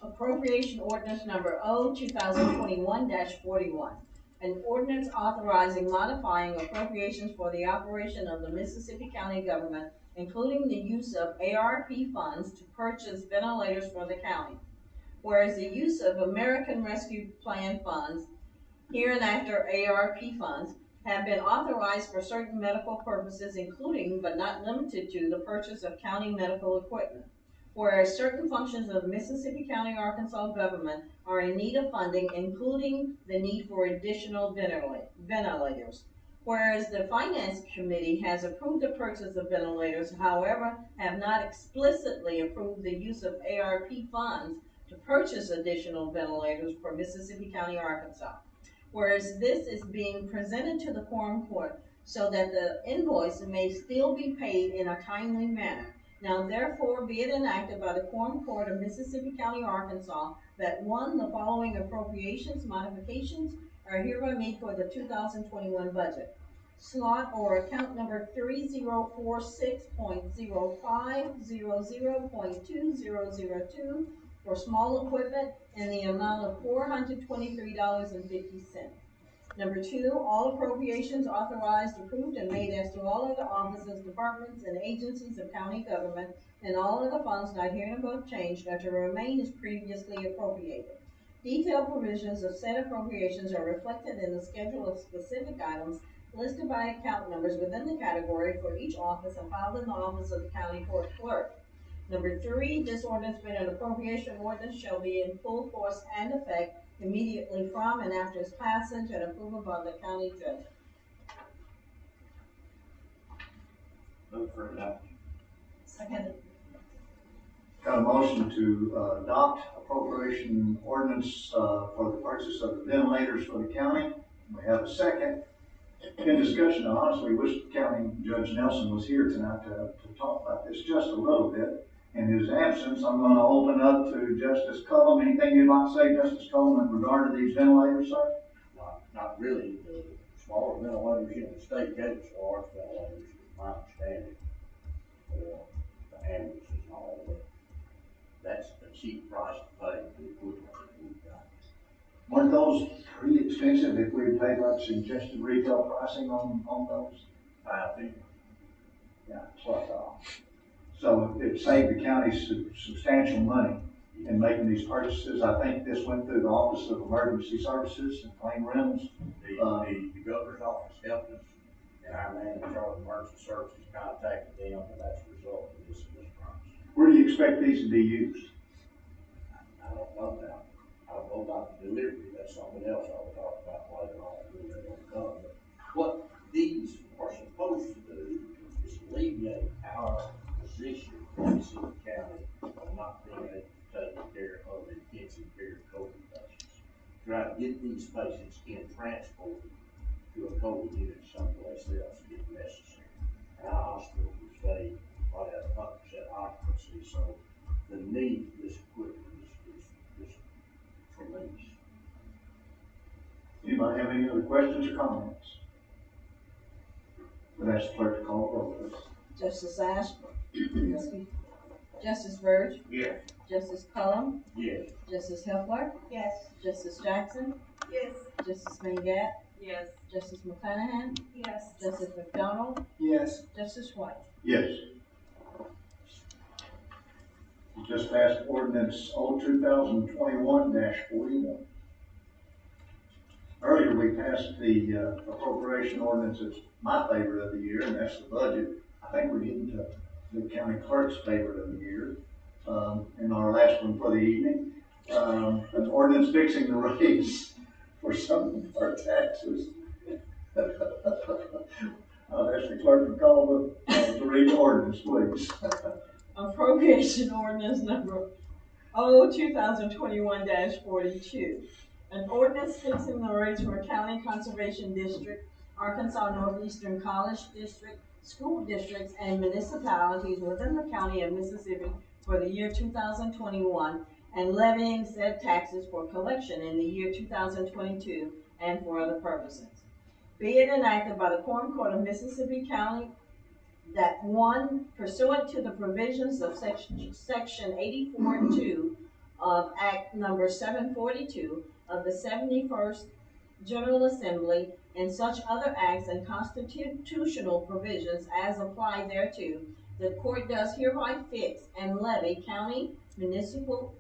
Appropriation ordinance number O 2021-41. An ordinance authorizing modifying appropriations for the operation of the Mississippi County government, including the use of ARP funds to purchase ventilators for the county. Whereas the use of American Rescue Plan funds, hereinafter ARP funds, have been authorized for certain medical purposes, including but not limited to the purchase of county medical equipment. Whereas certain functions of Mississippi County, Arkansas government are in need of funding, including the need for additional ventilators. Whereas the Finance Committee has approved the purchase of ventilators, however, have not explicitly approved the use of ARP funds to purchase additional ventilators for Mississippi County, Arkansas. Whereas this is being presented to the Quorum Court so that the invoice may still be paid in a timely manner. Now therefore be it enacted by the Quorum Court of Mississippi County, Arkansas, that one, the following appropriations modifications are hereby made for the 2021 budget. Slot or account number 3046.0500.2002 for small equipment in the amount of $423.50. Number 2, all appropriations authorized, approved, and made as to all other offices, departments, and agencies of county government, and all other funds not hereinabove changed are to remain as previously appropriated. Detailed provisions of said appropriations are reflected in the schedule of specific items listed by account numbers within the category for each office and filed in the office of the county court clerk. Number 3, this ordinance being an appropriation ordinance shall be in full force and effect immediately from and after its passage and approval by the county judge. Move for adoption. Second. Got a motion to adopt appropriation ordinance for the purchase of the ventilators for the county. We have a second. In discussion, I honestly wish County Judge Nelson was here tonight to talk about this just a little bit. In his absence, I'm going to open up to Justice Cullum. Anything you'd like to say, Justice Cullum, in regard to these ventilators, sir? Not really. The smaller ventilators, the state gave us large ventilators, is my understanding, for the ambulances and all, but that's a cheap price to pay for the equipment that we've got. Weren't those pretty expensive if we had paid like suggested retail pricing on those? I think. Yeah, that's what I thought. So it saved the county substantial money in making these purchases. I think this went through the Office of Emergency Services and Claim Rentals. The governor's office helped us, and our man in charge of emergency services contacted them, and that's the result of this price. Where do you expect these to be used? I don't know now. I don't know about the delivery. That's something else I will talk about later on when they're going to come. But what these are supposed to do is alleviate our position in Mississippi County of not being able to take care of intensive care COVID patients. Try to get these patients in transport to a COVID unit someplace else if necessary. Our hospital will stay right at 100% occupancy, so the need for this equipment is tremendous. Anybody have any other questions or comments? Would ask the clerk to call the roll, please. Justice Ash. Justice Verge. Yes. Justice Cullum. Yes. Justice Hepler. Yes. Justice Jackson. Yes. Justice Mangat. Yes. Justice McClanahan. Yes. Justice McDonald. Yes. Justice White. Yes. We just passed ordinance O 2021-41. Earlier we passed the appropriation ordinance. It's my favorite of the year, and that's the budget. I think we're getting to the county clerk's favorite of the year, in our last one for the evening. An ordinance fixing the rates for some of our taxes. I'll ask the clerk to call to read the ordinance, please. Appropriation ordinance number O 2021-42. An ordinance fixing the rates for County Conservation District, Arkansas Northeastern College District, school districts, and municipalities within the county of Mississippi for the year 2021, and levying said taxes for collection in the year 2022 and for other purposes. Be it enacted by the Quorum Court of Mississippi County that one, pursuant to the provisions of section 84.2 of Act number 742 of the 71st General Assembly and such other acts and constitutional provisions as apply thereto, the court does hereby fix and levy county, municipal,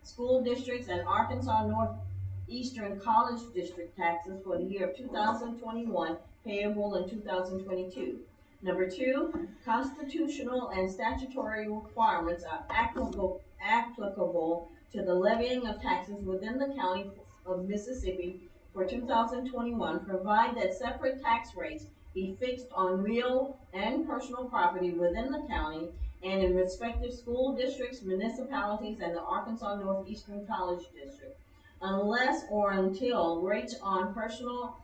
school districts, and Arkansas Northeastern College District taxes for the year of 2021 payable in 2022. Number two, constitutional and statutory requirements are applicable to the levying of taxes within the county of Mississippi for 2021, provide that separate tax rates be fixed on real and personal property within the county and in respective school districts, municipalities, and the Arkansas Northeastern College District, unless or until rates on personal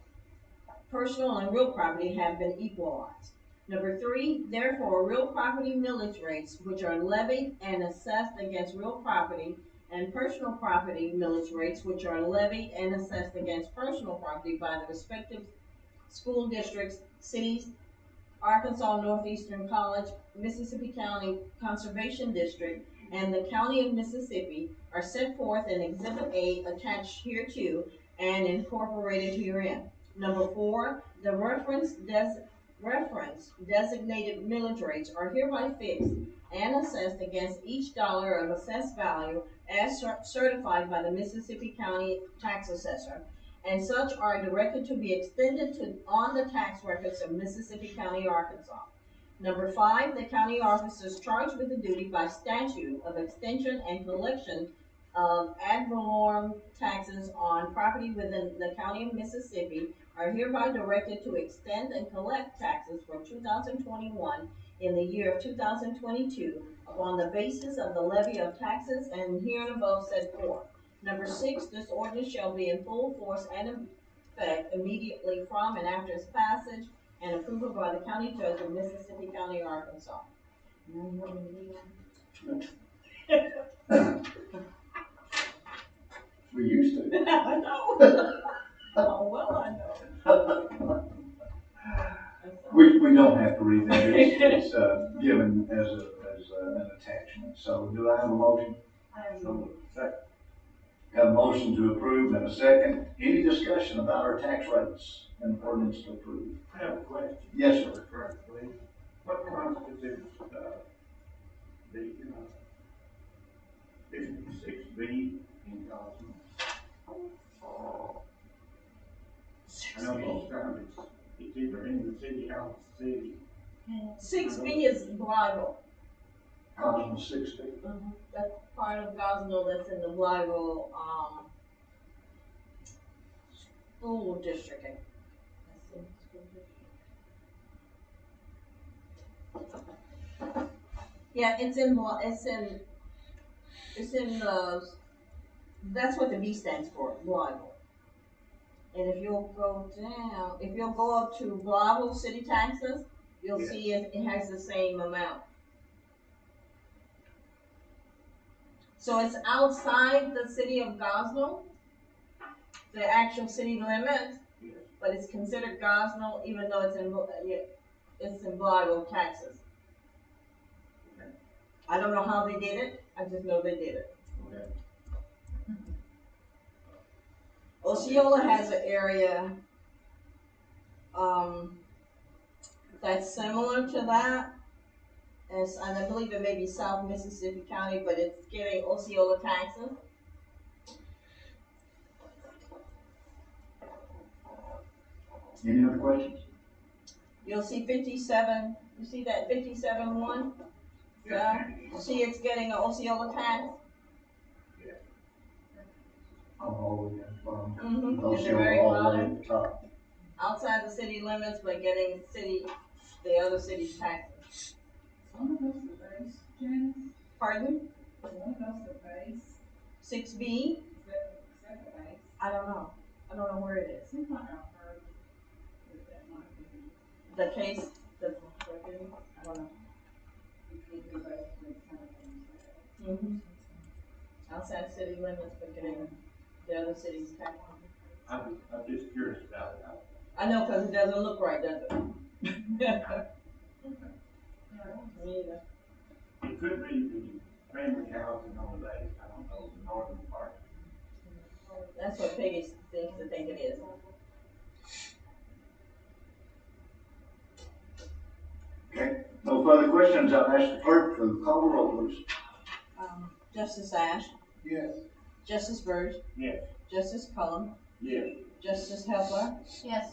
and real property have been equalized. Number three, therefore, real property millage rates, which are levied and assessed against real property, and personal property millage rates, which are levied and assessed against personal property by the respective school districts, cities, Arkansas Northeastern College, Mississippi County Conservation District, and the County of Mississippi are set forth in Exhibit A attached hereto and incorporated herein. Number four, the reference designated millage rates are hereby fixed and assessed against each dollar of assessed value as certified by the Mississippi County Tax Assessor, and such are directed to be extended on the tax records of Mississippi County, Arkansas. Number five, the county officers charged with the duty by statute of extension and collection of ad valorem taxes on property within the county of Mississippi are hereby directed to extend and collect taxes for 2021 in the year of 2022 upon the basis of the levy of taxes and hereinabove said forth. Number six, this ordinance shall be in full force and effect immediately from and after its passage and approval by the county judge of Mississippi County, Arkansas. We used to. I know. Oh, well, I know. We don't have to read that. It's given as an attachment. So do I have a motion? I have no. Second. Got a motion to approve and a second. Any discussion about our tax rates and ordinance to approve? I have a question. Yes, sir. Correctly. What constitutes, the, 56B in Cosmo? I know most times it's either in the city, out of the city. 6B is Blyville. Cosmo 60. That's part of Gosnell that's in the Blyville, school district. That's in the school district. Yeah, it's in the, that's what the B stands for, Blyville. And if you'll go down, if you'll go up to Blyville city taxes, you'll see it has the same amount. So it's outside the city of Gosnell, the actual city limits, but it's considered Gosnell even though it's in Blyville taxes. Okay. I don't know how they did it, I just know they did it. Okay. Osceola has an area, that's similar to that. And I believe it may be South Mississippi County, but it's getting Osceola taxes. Any other questions? You'll see 57, you see that 57-1? Yeah. You see it's getting an Osceola tax? All the way down. Mm-hmm. Those At the very all the way bottom. at the top. Outside the city limits, but getting the other city's taxes. One of those the base, Janice? Pardon? One of those the base? 6B? Is that the base? I don't know. I don't know where it is. Seems like I've heard that might be. The case, I don't know. It could be basically the same thing. Mm-hmm. Outside city limits, but getting the other city's taxes. I'm just curious about it. I know, cause it doesn't look right, does it? Me either. It could be the family housing on the base, I don't know. Northern part. That's what Peggy seems to think it is. Okay, no further questions, I'll ask the clerk to call the roll, please. Justice Ash, Yes. Justice Burge, Yes. Justice Cullum, Yes. Justice Hepler, Yes.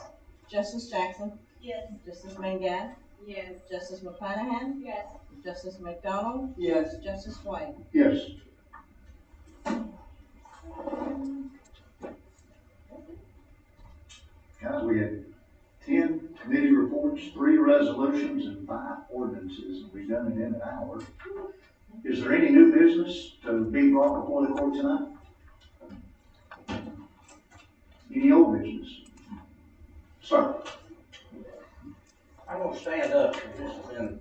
Justice Jackson, Yes. Justice Mangat, Yes. Justice McClanahan, Yes. Justice McDonald, Yes. Justice White. Yes. Guys, we had 10 committee reports, 3 resolutions, and 5 ordinances, and we've done it in an hour. Is there any new business to be brought before the court tonight? Any old business? Sir? I'm gonna stand up, because this has been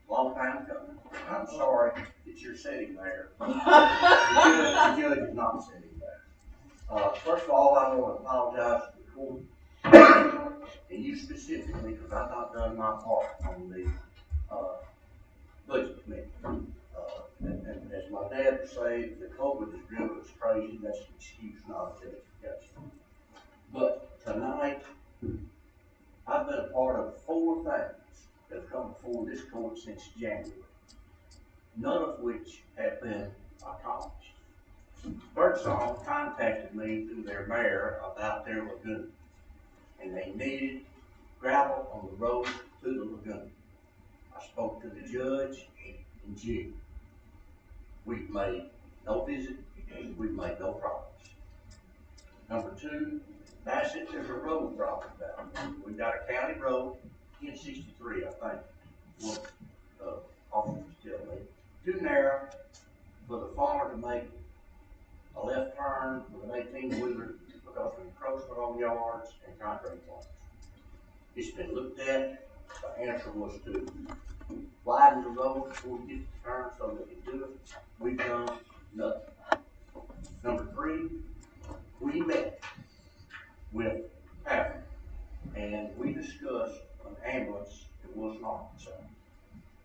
a long time coming. I'm sorry that you're sitting there. The judge is not sitting there. First of all, I want to apologize to the court, and you specifically, because I've not done my part on the, budget committee. And as my dad would say, the COVID has driven us crazy, that's an excuse, not a justification. But tonight, I've been a part of 4 things that have come before this court since January, none of which have been accomplished. Birdsong contacted me through their mayor about their lagoon, and they needed gravel on the road to the lagoon. I spoke to the judge in June. We've made no visit, we've made no progress. Number 2, Bassett, there's a road problem down there. We've got a county road, 1063, I think, what, officers tell me, too narrow for the farmer to make a left turn with an 18-wheeler because of encroachment on yards and concrete plants. It's been looked at, the answer was to widen the road before we get the turn so they can do it. We've done nothing. Number 3, we met with Africa, and we discussed an ambulance that was not concerned.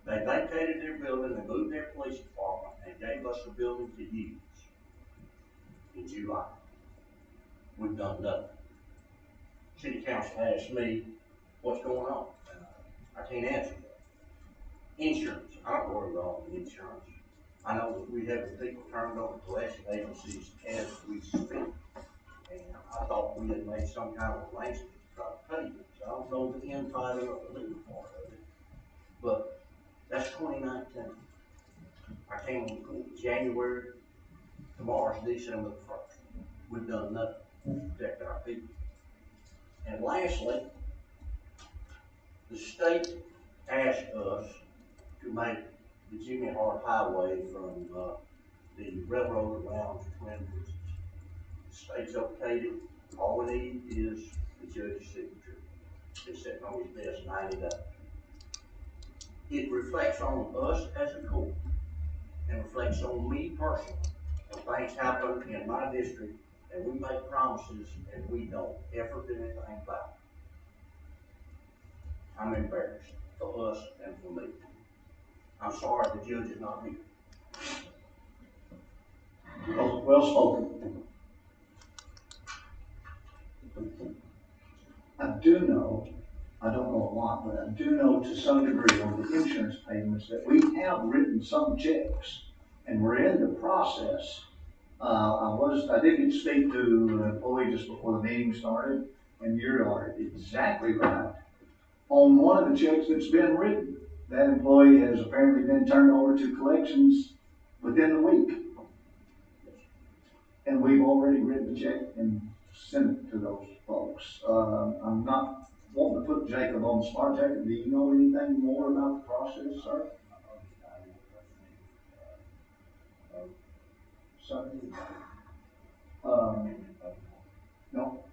They vacated their building, they moved their police department, and gave us a building to use in July. We've done nothing. City council asked me, what's going on? And I can't answer that. Insurance, I don't worry about the insurance. I know that we have people turned over to collection agencies as we speak. And I thought we had made some kind of arrangement to try to pay them. So I don't know the infighting or the legal part of it. But that's 2019. I came on the court in January. Tomorrow's December 1st. We've done nothing to protect our people. And lastly, the state asked us to make the Jimmy Hart Highway from the railroad around to Twin Bridges. The state's okayed it. All we need is the judge's signature. It's sitting on his desk 90 days. It reflects on us as a court and reflects on me personally. When things happen in my district and we make promises and we don't ever do anything about it, I'm embarrassed for us and for me. I'm sorry the judge is not here. Well spoken. I do know, I don't know a lot, but I do know to some degree on the insurance payments that we have written some checks and we're in the process. I did get to speak to an employee just before the meeting started, and you are exactly right. On one of the checks that's been written, that employee has apparently been turned over to collections within the week. And we've already written the check and sent it to those folks. I'm not wanting to put Jacob on the spot. Jacob, do you know anything more about the process, sir? Something? No?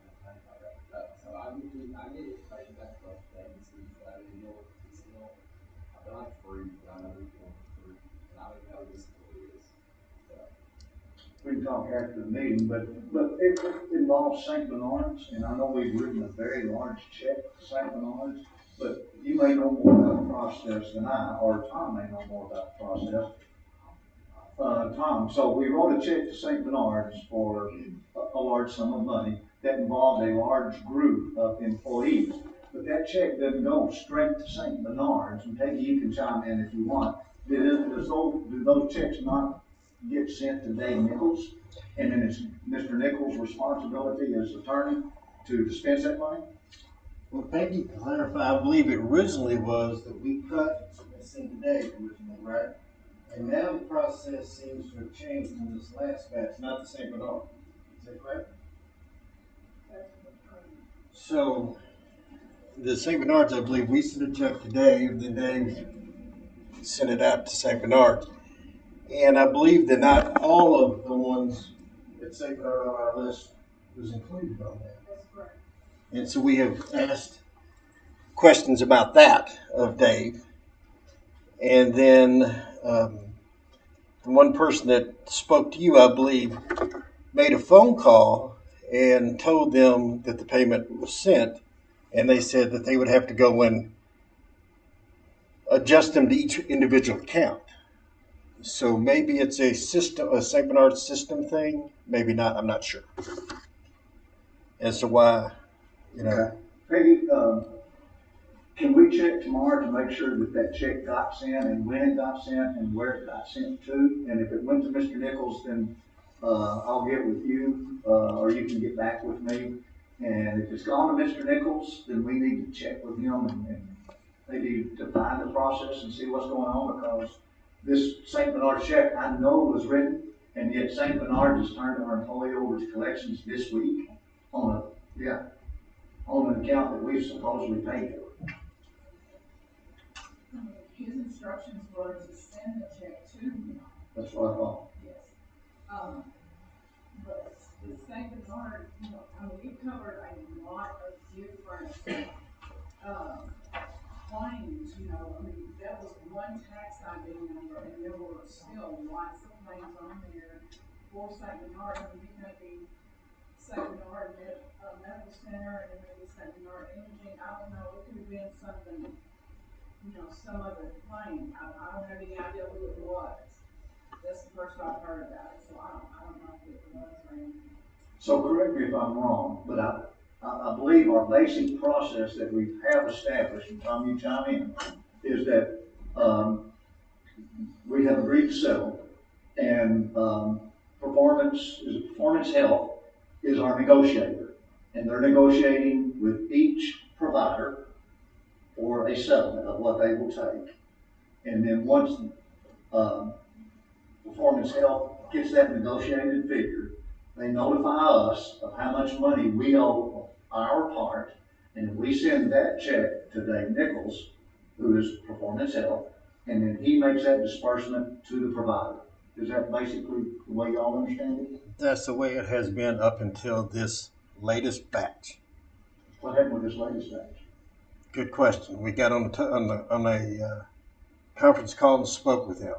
So I get it, like, that's the thing, see, I didn't know what this is. I've done it for you, but I know it's going through, and I don't know this is. We can talk after the meeting, but it involves St. Bernard's, and I know we've written a very large check to St. Bernard's, but you may know more about the process than I, or Tom may know more about the process. Tom, so we wrote a check to St. Bernard's for a large sum of money that involved a large group of employees. But that check doesn't go straight to St. Bernard's, and Peggy, you can chime in if you want. Do those checks not get sent to Dave Nichols? And then it's Mr. Nichols' responsibility as attorney to dispense that money? Well, Peggy, to clarify, I believe it originally was that we cut and sent to Dave originally, right? And now the process seems to have changed in this last batch, not the St. Bernard. Is that correct? So, the St. Bernard's, I believe, we sent a check to Dave, then Dave sent it out to St. Bernard's. And I believe that not all of the ones that St. Bernard on our list was included on that. That's correct. And so we have asked questions about that of Dave. And then the one person that spoke to you, I believe, made a phone call and told them that the payment was sent. And they said that they would have to go and adjust them to each individual account. So maybe it's a St. Bernard system thing. Maybe not. I'm not sure. As to why, Okay. Peggy, can we check tomorrow to make sure that that check got sent and when it got sent and where it got sent to? And if it went to Mr. Nichols, then I'll get with you, or you can get back with me. And if it's gone to Mr. Nichols, then we need to check with him and maybe define the process and see what's going on, because this St. Bernard check I know was written, and yet St. Bernard has turned our employee over to collections this week on an account that we've supposedly paid for. His instructions were to send the check to him. That's what I thought. Yes. But the St. Bernard, we covered a lot of different, claims, that was one tax ID number, and there were still lots of claims on there for St. Bernard. You may be St. Bernard Medical Center, and maybe St. Bernard Imaging. I don't know, it could have been something, some other claim. I don't have any idea who it was. That's the first I've heard about it, so I don't know if it was or anything. So correct me if I'm wrong, but I believe our basic process that we have established, and Tom, you chime in, is that we have agreed to settle, and Performance Health is our negotiator, and they're negotiating with each provider for a settlement of what they will take. And then once Performance Health gets that negotiated figure, they notify us of how much money we owe our part, and we send that check to Dave Nichols, who is Performance Health, and then he makes that disbursement to the provider. Is that basically the way y'all understand it? that's the way it has been up until this latest batch. What happened with this latest batch? Good question. We got on a conference call and spoke with him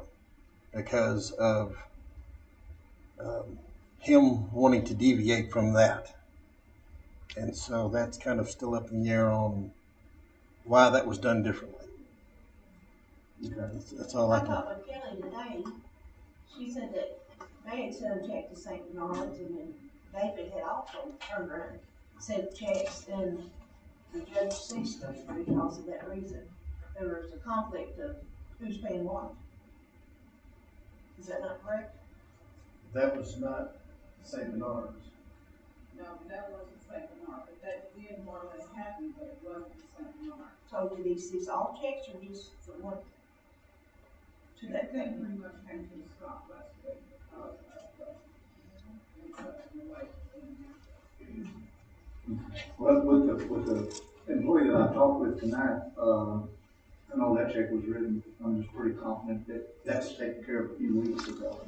because of him wanting to deviate from that. And so that's kind of still up in the air on why that was done differently. Okay. That's all I I can. talked with Kelly today. She said that they had sent a check to St. Bernard's, and then David had also turned around and sent checks, and the judge ceased those because of that reason. There was a conflict of who's paying what. Is that not correct? That was not St. Bernard's. No, that wasn't St. Bernard, but that did more or less happen, but it wasn't St. Bernard. So did he cease all checks or just the one to that That thing? pretty much came to a stop last week because of the way. Well, with the employee that I talked with tonight, I know that check was written. I'm just pretty confident that that was taken care of a few weeks ago.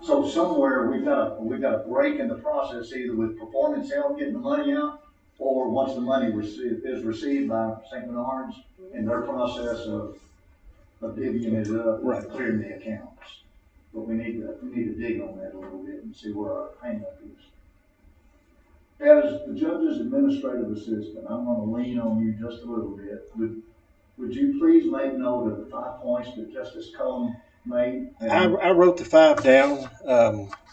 So somewhere we've got a break in the process, either with Performance Health getting the money out, or once the money is received by St. Bernard's in their process of divvying it up, Right. clearing the accounts. But we need to dig on that a little bit and see where our hang up is. As the judge's administrative assistant, I'm going to lean on you just a little bit. Would you please make note of the 5 points that Justice Cohen made? I wrote the 5 down.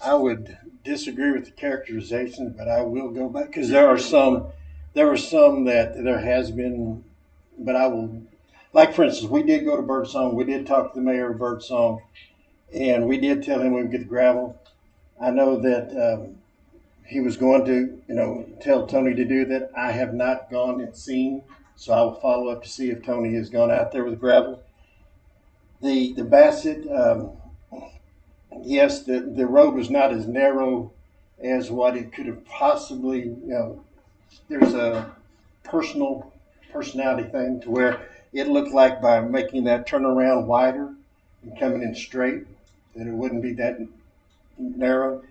I would disagree with the characterization, but I will go back because there were some that there has been, but I will, like for instance, we did go to Birdsong. We did talk to the mayor of Birdsong, and we did tell him we would get the gravel. I know that he was going to, tell Tony to do that. I have not gone and seen, so I will follow up to see if Tony has gone out there with gravel. The Bassett. Yes, the road was not as narrow as what it could have possibly, there's a personality thing to where it looked like by making that turnaround wider and coming in straight, that it wouldn't be that narrow.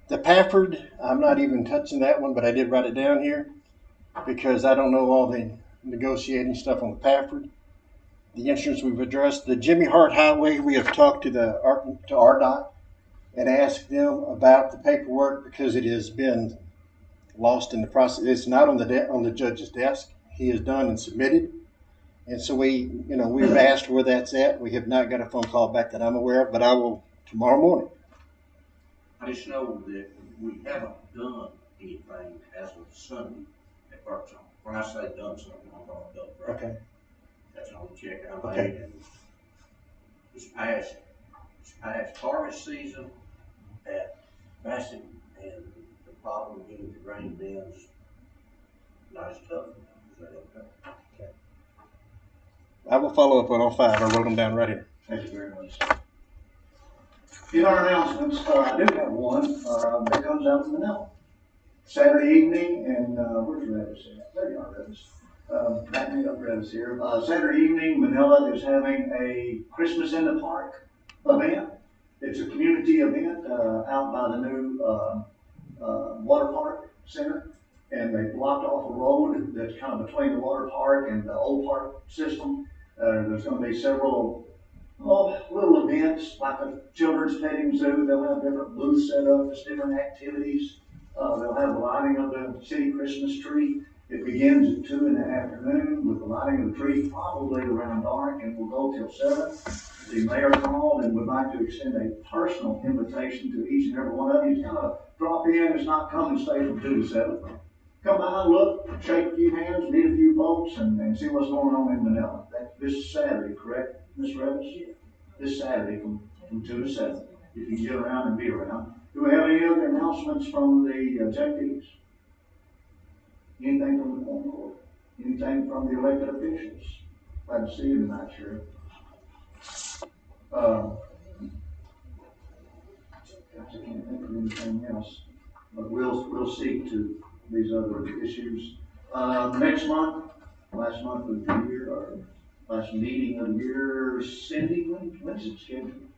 The Pafford, I'm not even touching that one, but I did write it down here because I don't know all the negotiating stuff on the Pafford. The insurance we've addressed. The Jimmy Hart Highway, we have talked to RDOT and asked them about the paperwork because it has been lost in the process. It's not on the judge's desk. He has done and submitted, and so we've asked where that's at. We have not got a phone call back that I'm aware of, but I will tomorrow morning. I just know that we haven't done anything as of Sunday at Birdsong. When I say done something, I'm talking done, right? Okay. That's the only check I Okay. made. And this past harvest season at Bassett, and the problem getting the grain bins not as tough. Is that okay? I will follow up on all 5. I wrote them down right here. Thank you very much. In our announcements, I do have one that comes out of Manila. Saturday evening, and where's Revis at? There you are, Revis. Back me up, Revis here. Saturday evening, Manila is having a Christmas in the Park event. It's a community event out by the new water park center, and they blocked off a road that's kind of between the water park and the old park system. There's going to be several little events like a children's petting zoo. They'll have different booths set up, just different activities. They'll have the lighting of the city Christmas tree. It begins at 2 in the afternoon with the lighting of the tree, probably around dark, and will go till 7. The mayor called and would like to extend a personal invitation to each and every one of you to kind of drop in. It's not come and stay from 2 to 7. Come by, look, shake a few hands, meet a few folks, and see what's going on in Manila. That's this Saturday, correct, Ms. Revis? Yeah. This Saturday from 2 to 7, if you can get around and be around. Do we have any other announcements from the JPs? Anything from the Quorum Court? Anything from the elected officials? Glad to see you tonight, Sheriff. Gosh, I can't think of anything else, but we'll seek to these other issues. Next month, last month of the year, or last meeting of the year, Cindy, when's it scheduled?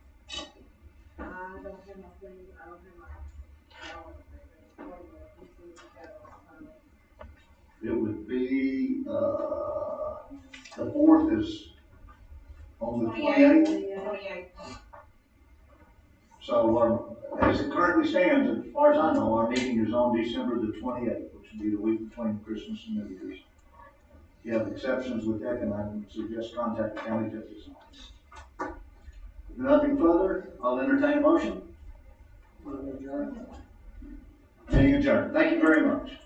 I don't have my thing, I don't have my. It would be, the 4th is on the 28th. So as it currently stands, as far as I know, our meeting is on December the 28th, which would be the week between Christmas and New Year's. If you have exceptions with that, then I would suggest contact the county judge's office. If nothing further, I'll entertain a motion. Meeting adjourned. Thank you very much.